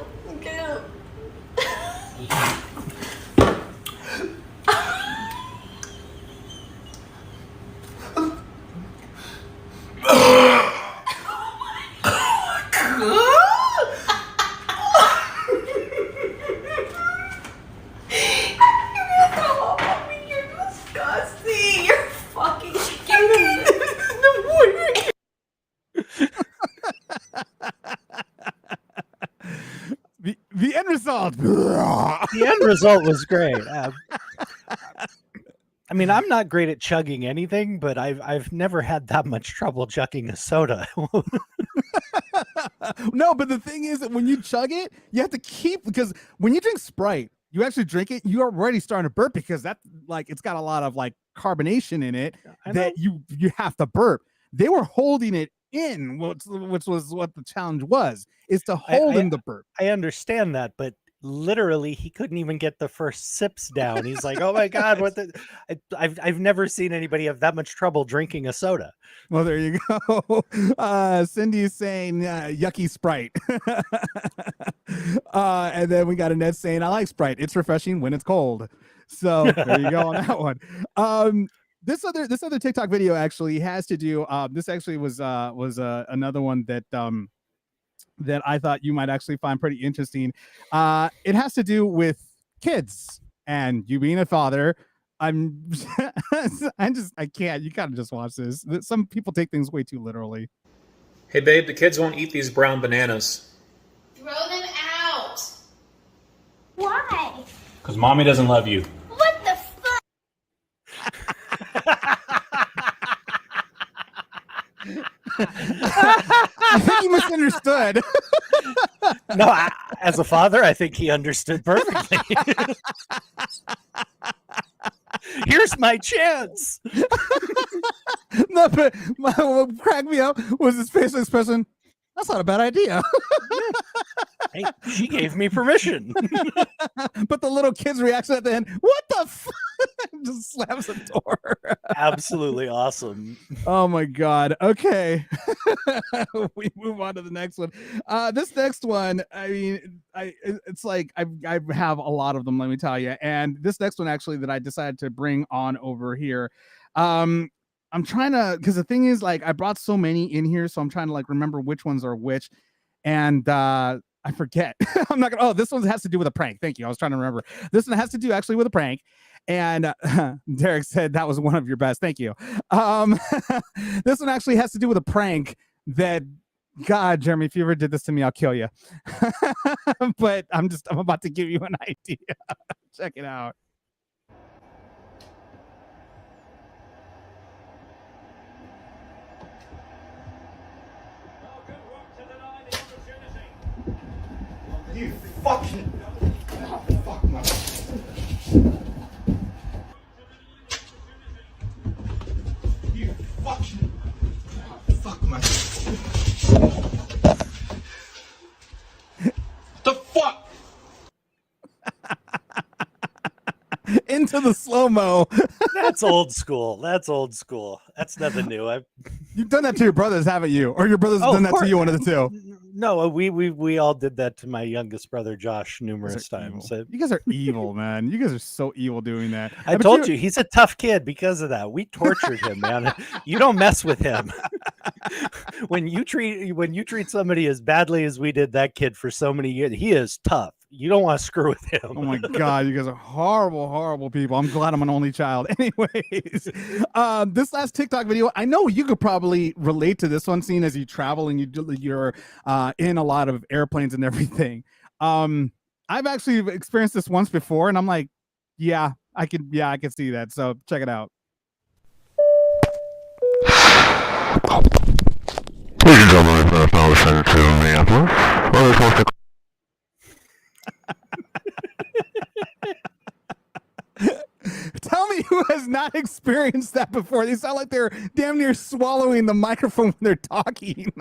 S3: The end result.
S4: The end result was great. I mean, I'm not great at chugging anything, but I've never had that much trouble chugging a soda.
S3: No, but the thing is that when you chug it, you have to keep, because when you drink Sprite, you actually drink it, you're already starting to burp, because that it's got a lot of carbonation in it that you have to burp. They were holding it in, which was what the challenge was, is to hold in the burp.
S4: I understand that, but literally he couldn't even get the first sips down. He's like, oh my God, I've never seen anybody have that much trouble drinking a soda.
S3: Well, there you go. Cindy is saying yucky Sprite. And then we got Annette saying, I like Sprite. It's refreshing when it's cold. So there you go on that one. This other TikTok video actually has to do. This actually was another one that that I thought you might actually find pretty interesting. It has to do with kids and you being a father. I can't. You gotta just watch this. Some people take things way too literally.
S7: Hey babe, the kids won't eat these brown bananas.
S8: Throw them out.
S9: Why?
S7: Because mommy doesn't love you.
S9: What the fuck?
S3: I think you misunderstood.
S4: No, as a father, I think he understood perfectly. Here's my chance.
S3: No, but what cracked me up was his facial expression. That's not a bad idea.
S4: Hey, she gave me permission.
S3: But the little kid's reaction at the end, what the fuck? Just slams the door.
S4: Absolutely awesome.
S3: Oh my God. Okay. We move on to the next one. This next one, I mean, it's like I have a lot of them, let me tell you. And this next one actually that I decided to bring on over here. I'm trying to, because the thing is, like, I brought so many in here, so I'm trying to like remember which ones are which. And I forget. I'm not gonna. Oh, this one has to do with a prank. Thank you. I was trying to remember. This one has to do actually with a prank. And Derek said that was one of your best. Thank you. This one actually has to do with a prank that, God, Jeremy, if you ever did this to me, I'll kill you. But I'm about to give you an idea. Check it out.
S10: You fucking... Oh, fuck my... You fucking... Oh, fuck my... The fuck?
S3: Into the slow-mo.
S4: That's old school. That's old school. That's nothing new.
S3: You've done that to your brothers, haven't you? Or your brothers have done that to you, one of the two?
S4: No, we all did that to my youngest brother Josh numerous times.
S3: You guys are evil, man. You guys are so evil doing that.
S4: I told you he's a tough kid because of that. We tortured him, man. You don't mess with him. When you treat somebody as badly as we did that kid for so many years, he is tough. You don't want to screw with him.
S3: Oh my God, you guys are horrible, horrible people. I'm glad I'm an only child. Anyways, this last TikTok video, I know you could probably relate to this one, seeing as you travel and you're in a lot of airplanes and everything. I've actually experienced this once before, and I'm like, yeah, I can see that. So check it out.
S1: Ladies and gentlemen, it's now descended to Minneapolis.
S3: Tell me who has not experienced that before. They sound like they're damn near swallowing the microphone when they're talking.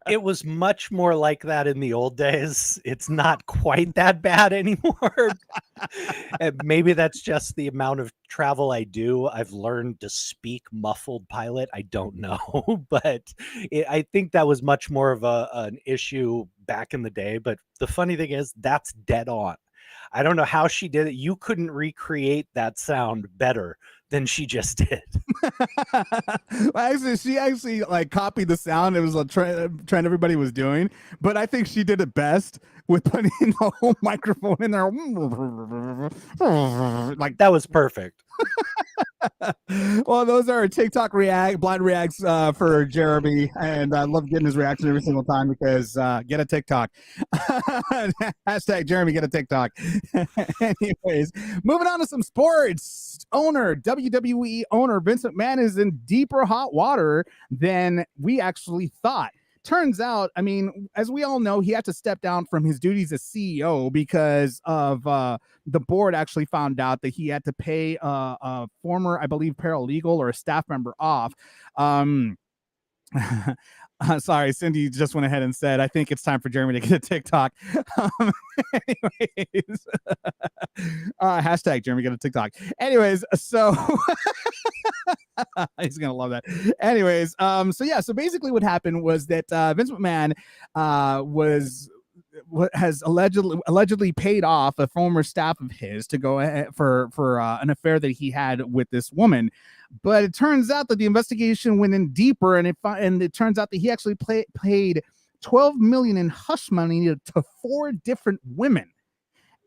S4: It was much more like that in the old days. It's not quite that bad anymore. And maybe that's just the amount of travel I do. I've learned to speak muffled pilot. I don't know, but I think that was much more of an issue back in the day. But the funny thing is, that's dead on. I don't know how she did it. You couldn't recreate that sound better than she just did.
S3: Well, actually, she actually like copied the sound. It was a trend everybody was doing, but I think she did it best with putting the whole microphone in there.
S4: Like, that was perfect.
S3: Well, those are TikTok blind reacts for Jeremy, and I love getting his reaction every single time because get a TikTok. Hashtag Jeremy get a TikTok. Anyways, moving on to some sports. WWE owner Vince McMahon is in deeper hot water than we actually thought. Turns out, I mean, as we all know, he had to step down from his duties as CEO because of the board actually found out that he had to pay a former, I believe, paralegal or a staff member off. Sorry, Cindy just went ahead and said, I think it's time for Jeremy to get a TikTok. Anyways, hashtag Jeremy get a TikTok. Anyways, so he's gonna love that. Anyways, so basically what happened was that Vince McMahon has allegedly paid off a former staff of his to go ahead for an affair that he had with this woman. But it turns out that the investigation went in deeper, and it turns out that he actually paid $12 million in hush money to 4 different women.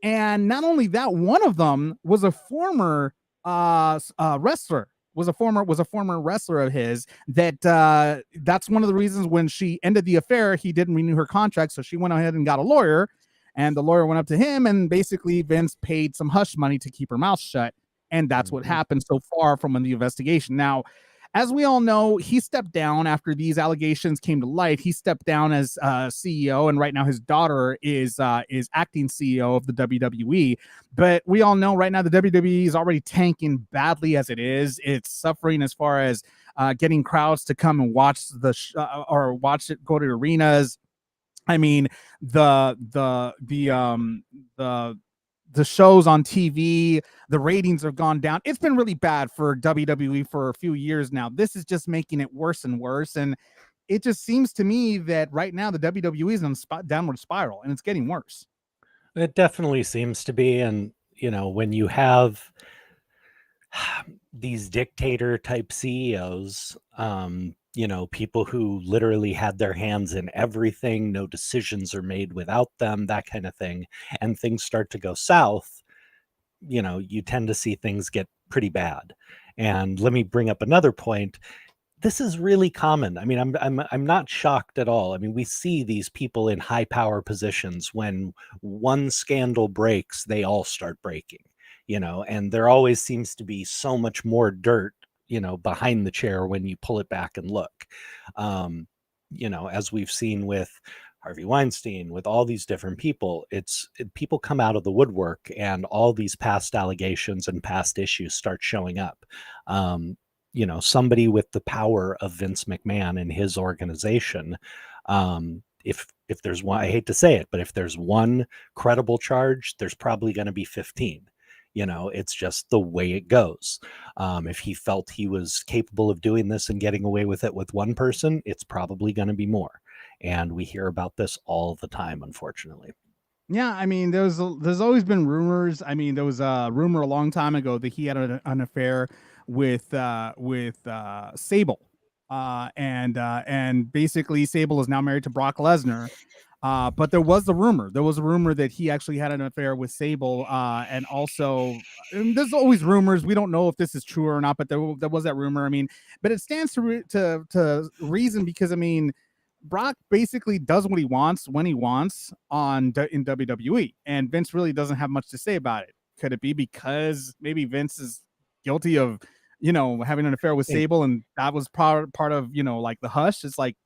S3: And not only that, one of them was a former wrestler. Was a former wrestler of his. That's one of the reasons when she ended the affair, he didn't renew her contract, so she went ahead and got a lawyer, and the lawyer went up to him, and basically Vince paid some hush money to keep her mouth shut, and that's what happened so far from the investigation. Now, as we all know, he stepped down after these allegations came to light. He stepped down as CEO, and right now his daughter is acting CEO of the WWE. But we all know right now the WWE is already tanking badly as it is. It's suffering as far as getting crowds to come and watch or watch it, go to arenas. I mean, the shows on TV, the ratings have gone down. It's been really bad for WWE for a few years now. This is just making it worse and worse. And it just seems to me that right now the WWE is on a downward spiral, and it's getting worse.
S4: It definitely seems to be. And, when you have these dictator type CEOs, people who literally had their hands in everything, no decisions are made without them, that kind of thing, and things start to go south, you tend to see things get pretty bad. And let me bring up another point. This is really common. I mean, I'm not shocked at all. I mean, we see these people in high power positions. When one scandal breaks, they all start breaking, and there always seems to be so much more dirt, behind the chair when you pull it back and look. As we've seen with Harvey Weinstein, with all these different people, people come out of the woodwork, and all these past allegations and past issues start showing up. Somebody with the power of Vince McMahon and his organization, if there's one, I hate to say it, but if there's one credible charge, there's probably going to be 15. It's just the way it goes. If he felt he was capable of doing this and getting away with it with one person, it's probably going to be more. And we hear about this all the time, unfortunately.
S3: Yeah, I mean, there's always been rumors. I mean, there was a rumor a long time ago that he had an affair with Sable, and basically Sable is now married to Brock Lesnar. But there was a rumor. There was a rumor that he actually had an affair with Sable, and also there's always rumors. We don't know if this is true or not, but there was that rumor. I mean, but it stands to reason, because I mean, Brock basically does what he wants when he wants in WWE, and Vince really doesn't have much to say about it. Could it be because maybe Vince is guilty of, having an affair with Sable, and that was part of, like the hush? It's like,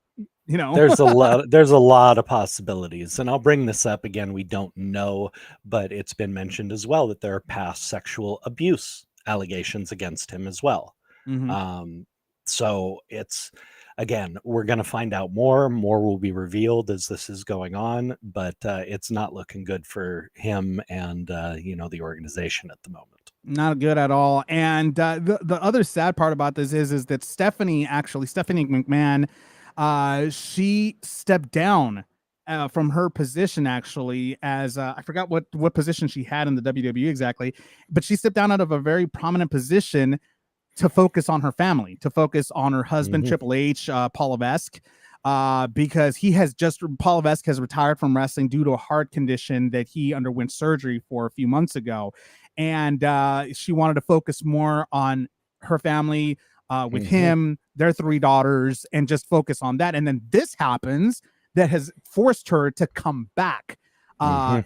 S4: there's a lot of possibilities, and I'll bring this up again. We don't know, but it's been mentioned as well that there are past sexual abuse allegations against him as well.
S3: Mhm.
S4: So it's, again, we're going to find out more will be revealed as this is going on, but it's not looking good for him and the organization at the moment.
S3: Not good at all. And the other sad part about this is that Stephanie McMahon, she stepped down from her position, actually, as I forgot what position she had in the WWE exactly, but she stepped down out of a very prominent position to focus on her family, to focus on her husband, Triple H, Paul Levesque, because Paul Levesque has retired from wrestling due to a heart condition that he underwent surgery for a few months ago. And she wanted to focus more on her family, with him, their 3 daughters, and just focus on that. And then this happens that has forced her to come back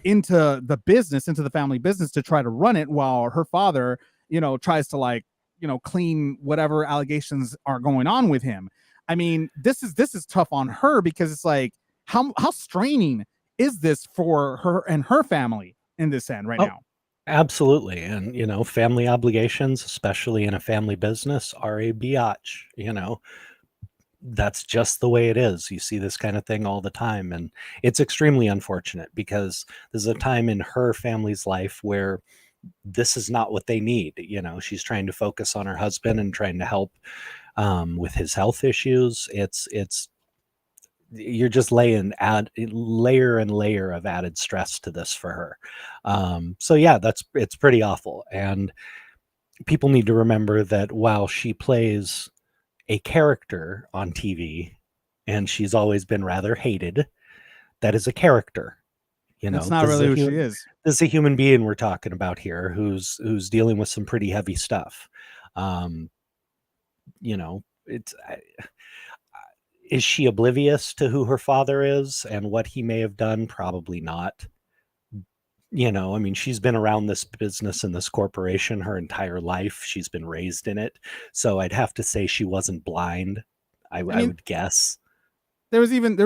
S3: into the family business, to try to run it, while her father, tries to clean whatever allegations are going on with him. I mean, this is tough on her, because it's like, how straining is this for her and her family in this end right now?
S4: Absolutely. And, family obligations, especially in a family business, are a biatch. That's just the way it is. You see this kind of thing all the time. And it's extremely unfortunate, because there's a time in her family's life where this is not what they need. She's trying to focus on her husband and trying to help with his health issues. You're just laying layer and layer of added stress to this for her. So yeah, it's pretty awful. And people need to remember that while she plays a character on TV, and she's always been rather hated, that is a character.
S3: That's not really who she is.
S4: This is a human being we're talking about here, who's dealing with some pretty heavy stuff. Is she oblivious to who her father is and what he may have done? Probably not. I mean, she's been around this business and this corporation her entire life. She's been raised in it. So I'd have to say she wasn't blind. I would guess.
S3: There was even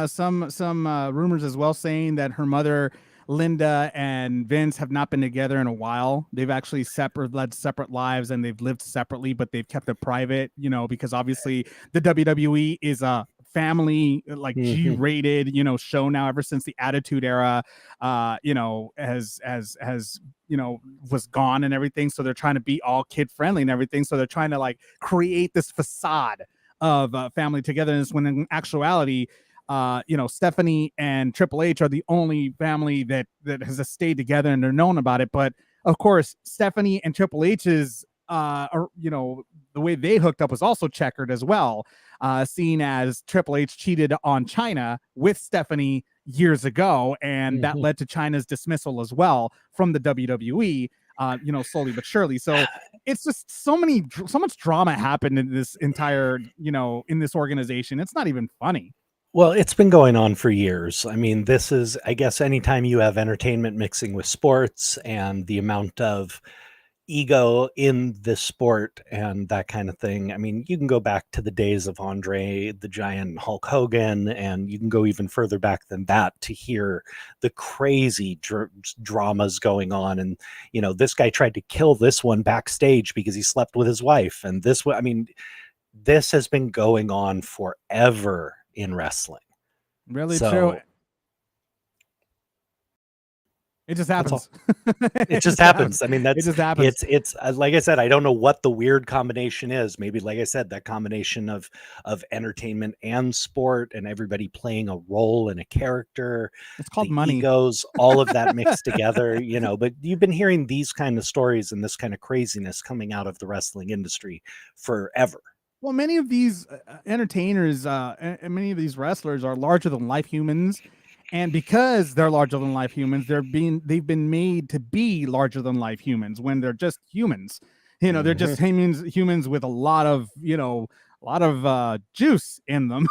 S3: some rumors as well, saying that her mother, Linda, and Vince have not been together in a while. They've actually led separate lives, and they've lived separately, but they've kept it private, because obviously the WWE is a family, like G-rated, show now ever since the Attitude Era, has was gone and everything. So they're trying to be all kid friendly and everything. So they're trying to like create this facade of family togetherness when in actuality, Stephanie and Triple H are the only family that has stayed together and they're known about it. But of course, Stephanie and Triple H's, the way they hooked up was also checkered as well, seeing as Triple H cheated on China with Stephanie years ago, and that led to China's dismissal as well from the WWE, slowly but surely. So it's just so much drama happened in this entire, in this organization. It's not even funny.
S4: Well, it's been going on for years. I mean, this is, I guess, anytime you have entertainment mixing with sports and the amount of ego in this sport and that kind of thing. I mean, you can go back to the days of Andre the Giant, Hulk Hogan, and you can go even further back than that to hear the crazy dramas going on. And, this guy tried to kill this one backstage because he slept with his wife. And this has been going on forever in wrestling.
S3: Really true. It just happens.
S4: It just happens. I mean,
S3: it just happens.
S4: It's like I said, I don't know what the weird combination is. Maybe, like I said, that combination of entertainment and sport and everybody playing a role and a character.
S3: It's called money.
S4: Egos, all of that mixed together, but you've been hearing these kind of stories and this kind of craziness coming out of the wrestling industry forever.
S3: Well, many of these entertainers and many of these wrestlers are larger than life humans. And because they're larger than life humans, they've been made to be larger than life humans when they're just humans. They're just humans with a lot of juice in them,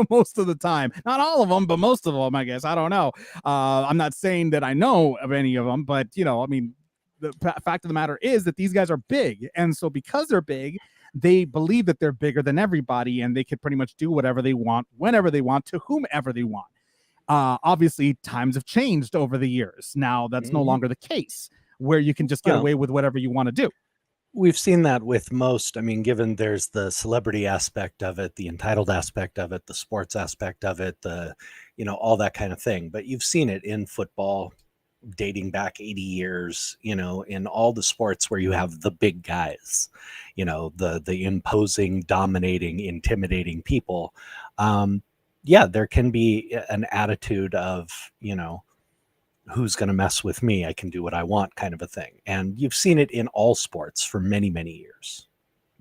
S3: most of the time. Not all of them, but most of them, I guess. I don't know. I'm not saying that I know of any of them, but the fact of the matter is that these guys are big. And so because they're big, they believe that they're bigger than everybody and they could pretty much do whatever they want, whenever they want, to whomever they want. Obviously, times have changed over the years. Now that's no longer the case where you can just get away with whatever you want to do.
S4: We've seen that with most. I mean, given there's the celebrity aspect of it, the entitled aspect of it, the sports aspect of it, all that kind of thing. But you've seen it in football dating back 80 years, in all the sports where you have the big guys, the imposing, dominating, intimidating people. There can be an attitude of, who's going to mess with me? I can do what I want kind of a thing. And you've seen it in all sports for many, many years.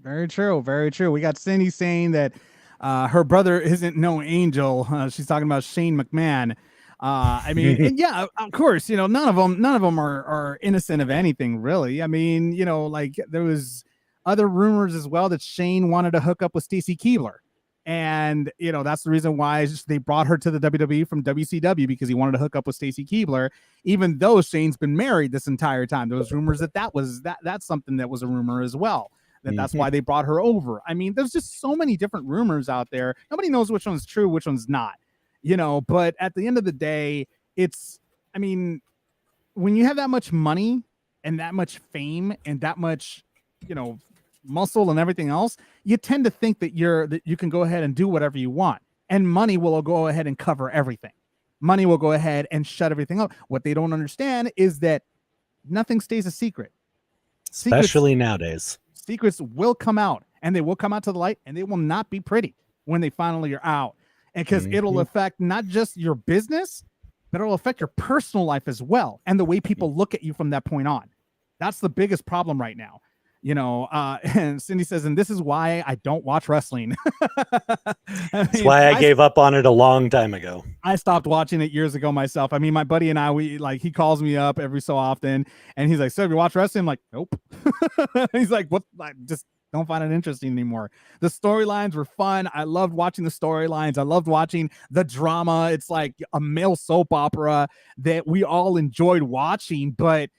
S3: Very true. Very true. We got Cindy saying that her brother isn't no angel. She's talking about Shane McMahon. I mean, and yeah, of course, none of them are innocent of anything, really. I mean, like there was other rumors as well that Shane wanted to hook up with Stacy Keibler. And, that's the reason why they brought her to the WWE from WCW, because he wanted to hook up with Stacy Keibler, even though Shane's been married this entire time. There was rumors that's something that was a rumor as well, that's why they brought her over. I mean, there's just so many different rumors out there. Nobody knows which one's true, which one's not, but at the end of the day, when you have that much money and that much fame and that much, muscle and everything else, you tend to think that you can go ahead and do whatever you want, and money will go ahead and cover everything. Money will go ahead and shut everything up. What they don't understand is that nothing stays a secret,
S4: especially nowadays.
S3: Secrets will come out, and they will come out to the light, and they will not be pretty when they finally are out, and because it'll affect not just your business, but it'll affect your personal life as well, and the way people look at you from that point on. That's the biggest problem right now. And Cindy says, and this is why I don't watch wrestling.
S4: That's why I gave up on it a long time ago.
S3: I stopped watching it years ago myself. I mean, my buddy and I, he calls me up every so often and he's like, so have you watched wrestling? I'm like, nope. He's like, what? I just don't find it interesting anymore. The storylines were fun. I loved watching the storylines. I loved watching the drama. It's like a male soap opera that we all enjoyed watching, but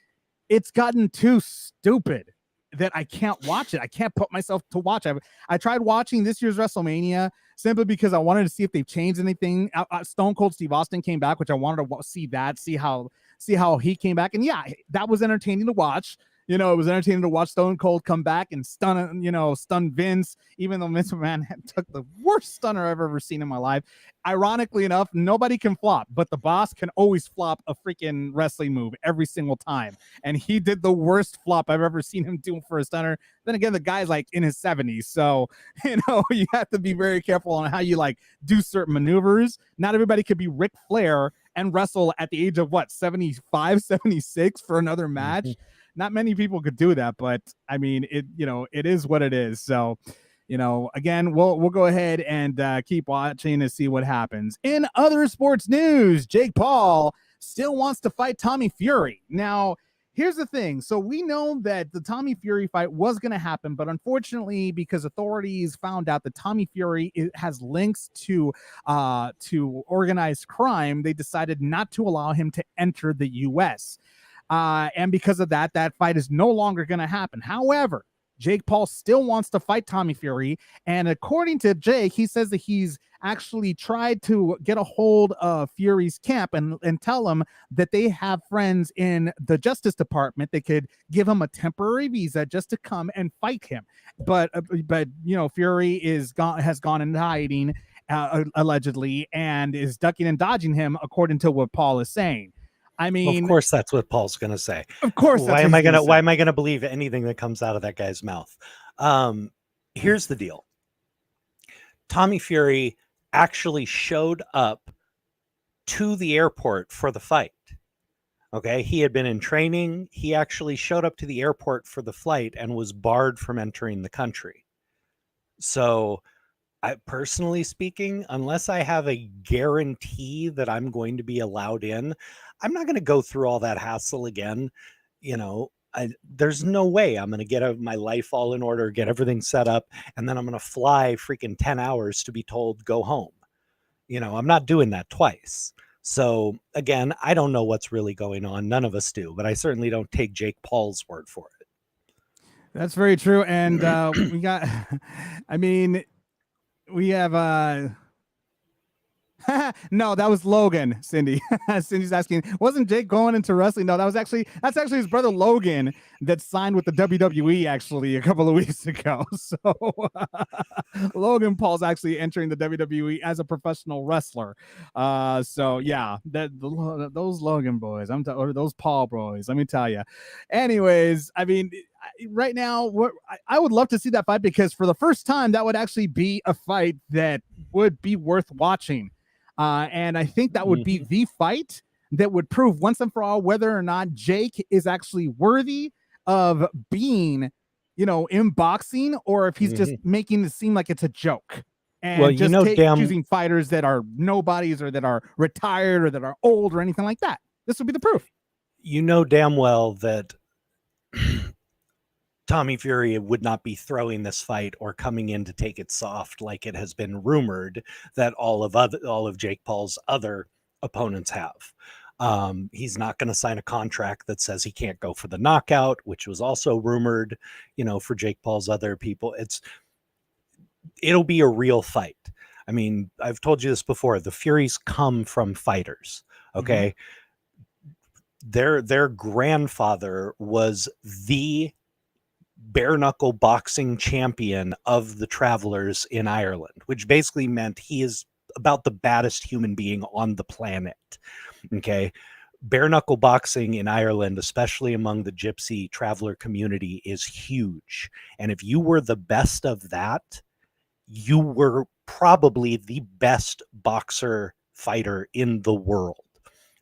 S3: it's gotten too stupid that I can't watch it. I can't put myself to watch. I tried watching this year's WrestleMania simply because I wanted to see if they've changed anything. Stone Cold Steve Austin came back, which I wanted to see how he came back. And yeah, that was entertaining to watch. You know, it was entertaining to watch Stone Cold come back and stun Vince, even though Vince McMahon took the worst stunner I've ever seen in my life. Ironically enough, nobody can flop, but the boss can always flop a freaking wrestling move every single time. And he did the worst flop I've ever seen him do for a stunner. Then again, the guy's like in his 70s. So, you know, you have to be very careful on how you like do certain maneuvers. Not everybody could be Ric Flair and wrestle at the age of 75, 76 for another match. Not many people could do that, but I mean, it is what it is. So, you know, again, we'll go ahead and keep watching to see what happens. In other sports news, Jake Paul still wants to fight Tommy Fury. Now, here's the thing. So we know that the Tommy Fury fight was going to happen, but unfortunately, because authorities found out that Tommy Fury has links to organized crime, they decided not to allow him to enter the U.S. And because of that fight is no longer going to happen. However, Jake Paul still wants to fight Tommy Fury. And according to Jake, he says that he's actually tried to get a hold of Fury's camp and tell him that they have friends in the Justice Department that could give him a temporary visa just to come and fight him. But you know, Fury has gone into hiding allegedly and is ducking and dodging him, according to what Paul is saying. I mean,
S4: of course, that's what Paul's going to say.
S3: Of course,
S4: why am I going to believe anything that comes out of that guy's mouth? Here's the deal. Tommy Fury actually showed up to the airport for the fight. Okay, he had been in training. He actually showed up to the airport for the flight and was barred from entering the country. So, personally speaking, unless I have a guarantee that I'm going to be allowed in, I'm not going to go through all that hassle again. You know, there's no way I'm going to get my life all in order, get everything set up, and then I'm going to fly freaking 10 hours to be told go home. You know, I'm not doing that twice. So again, I don't know what's really going on. None of us do, but I certainly don't take Jake Paul's word for it.
S3: That's very true. And we got, I mean, we have no, that was Logan, Cindy. Cindy's asking, wasn't Jake going into wrestling? No, that's actually his brother Logan that signed with the WWE actually a couple of weeks ago. So Logan Paul's actually entering the WWE as a professional wrestler. So yeah, those Logan boys, or those Paul boys, let me tell you. Anyways, I mean, right now, I would love to see that fight, because for the first time, that would actually be a fight that would be worth watching. And I think that would be the fight that would prove once and for all whether or not Jake is actually worthy of being, you know, in boxing, or if he's just making it seem like it's a joke. And choosing fighters that are nobodies, or that are retired, or that are old, or anything like that. This would be the proof.
S4: You know damn well that Tommy Fury would not be throwing this fight or coming in to take it soft like it has been rumored that all of Jake Paul's other opponents have. He's not going to sign a contract that says he can't go for the knockout, which was also rumored, you know, for Jake Paul's other people. It'll be a real fight. I mean, I've told you this before. The Furies come from fighters. Okay. Their grandfather was the bare knuckle boxing champion of the Travelers in Ireland, which basically meant he is about the baddest human being on the planet. Okay. Bare knuckle boxing in Ireland, especially among the gypsy traveler community, is huge. And if you were the best of that, you were probably the best boxer fighter in the world.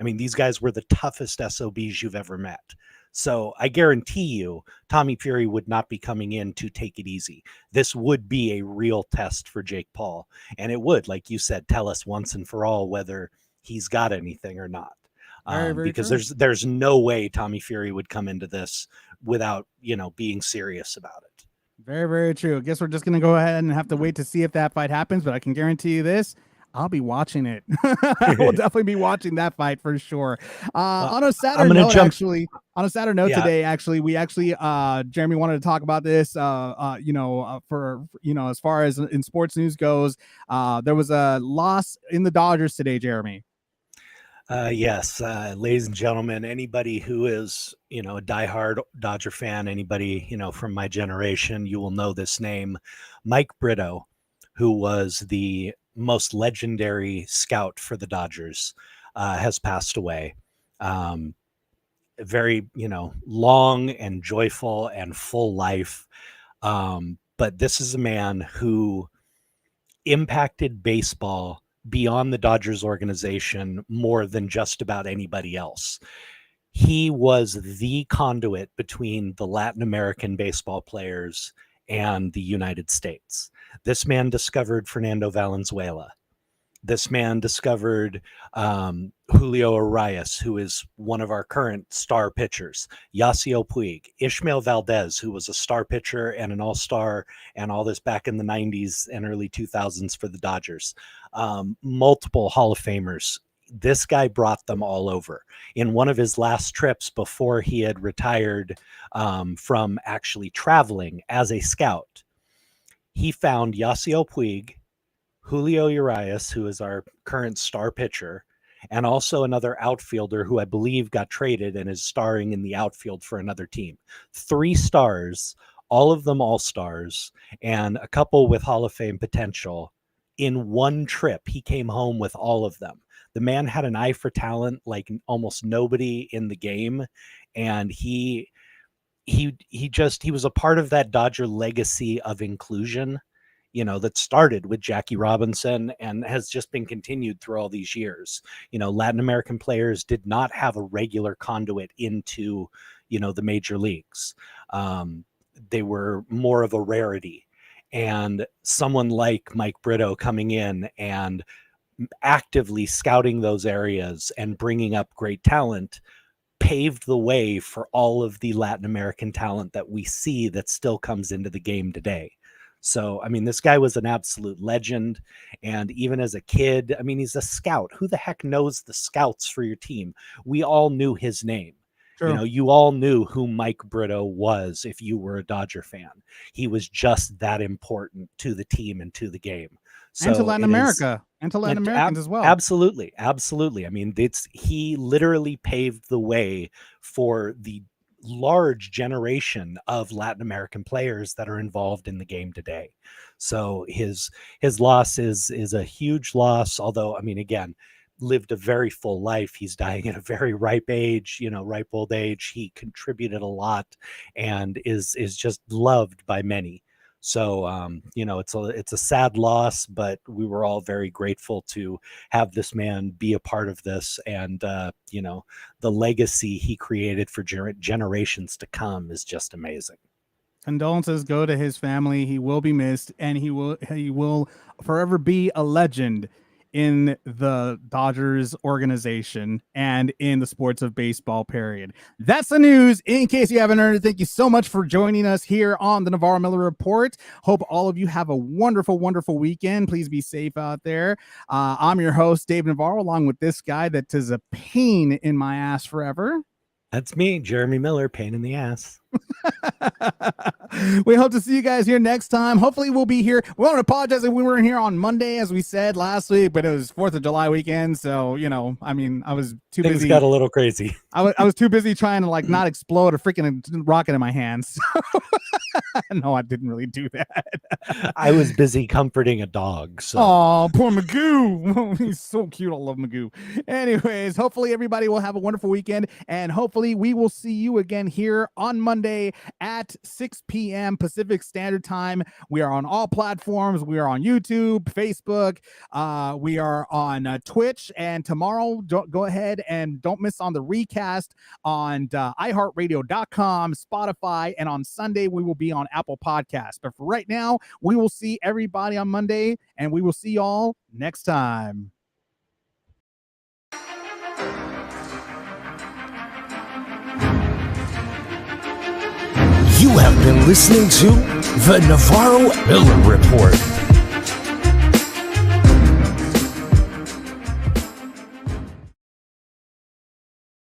S4: I mean, these guys were the toughest SOBs you've ever met. So I guarantee you, Tommy Fury would not be coming in to take it easy. This would be a real test for Jake Paul. And it would, like you said, tell us once and for all whether he's got anything or not. Because there's no way Tommy Fury would come into this without, you know, being serious about it.
S3: Very, very true. I guess we're just going to go ahead and have to wait to see if that fight happens. But I can guarantee you this. I'll be watching it. We'll definitely be watching that fight for sure. On a sadder note, today, we Jeremy wanted to talk about this. For as far as in sports news goes, there was a loss in the Dodgers today, Jeremy.
S4: Yes, ladies and gentlemen, anybody who is, a diehard Dodger fan, anybody, from my generation, you will know this name, Mike Brito, who was the most legendary scout for the Dodgers, has passed away. Very, long and joyful and full life. But this is a man who impacted baseball beyond the Dodgers organization more than just about anybody else. He was the conduit between the Latin American baseball players and the United States. This man discovered Fernando Valenzuela. This man discovered Julio Arias, who is one of our current star pitchers, Yasiel Puig, Ishmael Valdez, who was a star pitcher and an all-star and all this back in the 90s and early 2000s for the Dodgers. Multiple Hall of Famers. This guy brought them all over. In one of his last trips before he had retired from actually traveling as a scout, he found Yasiel Puig, Julio Urias, who is our current star pitcher, and also another outfielder who I believe got traded and is starring in the outfield for another team. 3 stars, all of them all-stars, and a couple with Hall of Fame potential. In one trip, he came home with all of them. The man had an eye for talent like almost nobody in the game, and he was a part of that Dodger legacy of inclusion, that started with Jackie Robinson and has just been continued through all these years. Latin American players did not have a regular conduit into, the major leagues. They were more of a rarity. And someone like Mike Brito coming in and actively scouting those areas and bringing up great talent paved the way for all of the Latin American talent that we see that still comes into the game today. So, this guy was an absolute legend. And even as a kid, he's a scout. Who the heck knows the scouts for your team? We all knew his name. Sure. You all knew who Mike Brito was if you were a Dodger fan. He was just that important to the team and to the game. So
S3: and to Latin America and to Latin Americans as well.
S4: Absolutely. Absolutely. He literally paved the way for the large generation of Latin American players that are involved in the game today. So his loss is a huge loss, although, again, lived a very full life. He's dying at a very ripe age, ripe old age. He contributed a lot and is just loved by many. So, it's a sad loss, but we were all very grateful to have this man be a part of this. And, the legacy he created for generations to come is just amazing.
S3: Condolences go to his family. He will be missed, and he will forever be a legend in the Dodgers organization and in the sports of baseball, period. That's the news. In case you haven't heard it, thank you so much for joining us here on the Navarro-Miller Report. Hope all of you have a wonderful, wonderful weekend. Please be safe out there. I'm your host, Dave Navarro, along with this guy that is a pain in my ass forever.
S4: That's me, Jeremy Miller, pain in the ass.
S3: We hope to see you guys here next time. Hopefully we'll be here. We want to apologize if we weren't here on Monday, as we said last week, but it was 4th of July weekend. So, I was too busy.
S4: Things got a little crazy.
S3: I was too busy trying to not explode a freaking rocket in my hands. No, I didn't really do that.
S4: I was busy comforting a dog. So.
S3: Oh, poor Magoo. He's so cute. I love Magoo. Anyways, hopefully everybody will have a wonderful weekend, and hopefully we will see you again here on Monday at 6 p.m. Pacific Standard Time. We are on all platforms. We are on YouTube, Facebook. We are on Twitch, and tomorrow, go ahead and don't miss on the recast on iHeartRadio.com, Spotify, and on Sunday we will be on Apple Podcasts. But for right now, we will see everybody on Monday, and we will see y'all next time.
S2: You have been listening to the Navarro-Miller Report.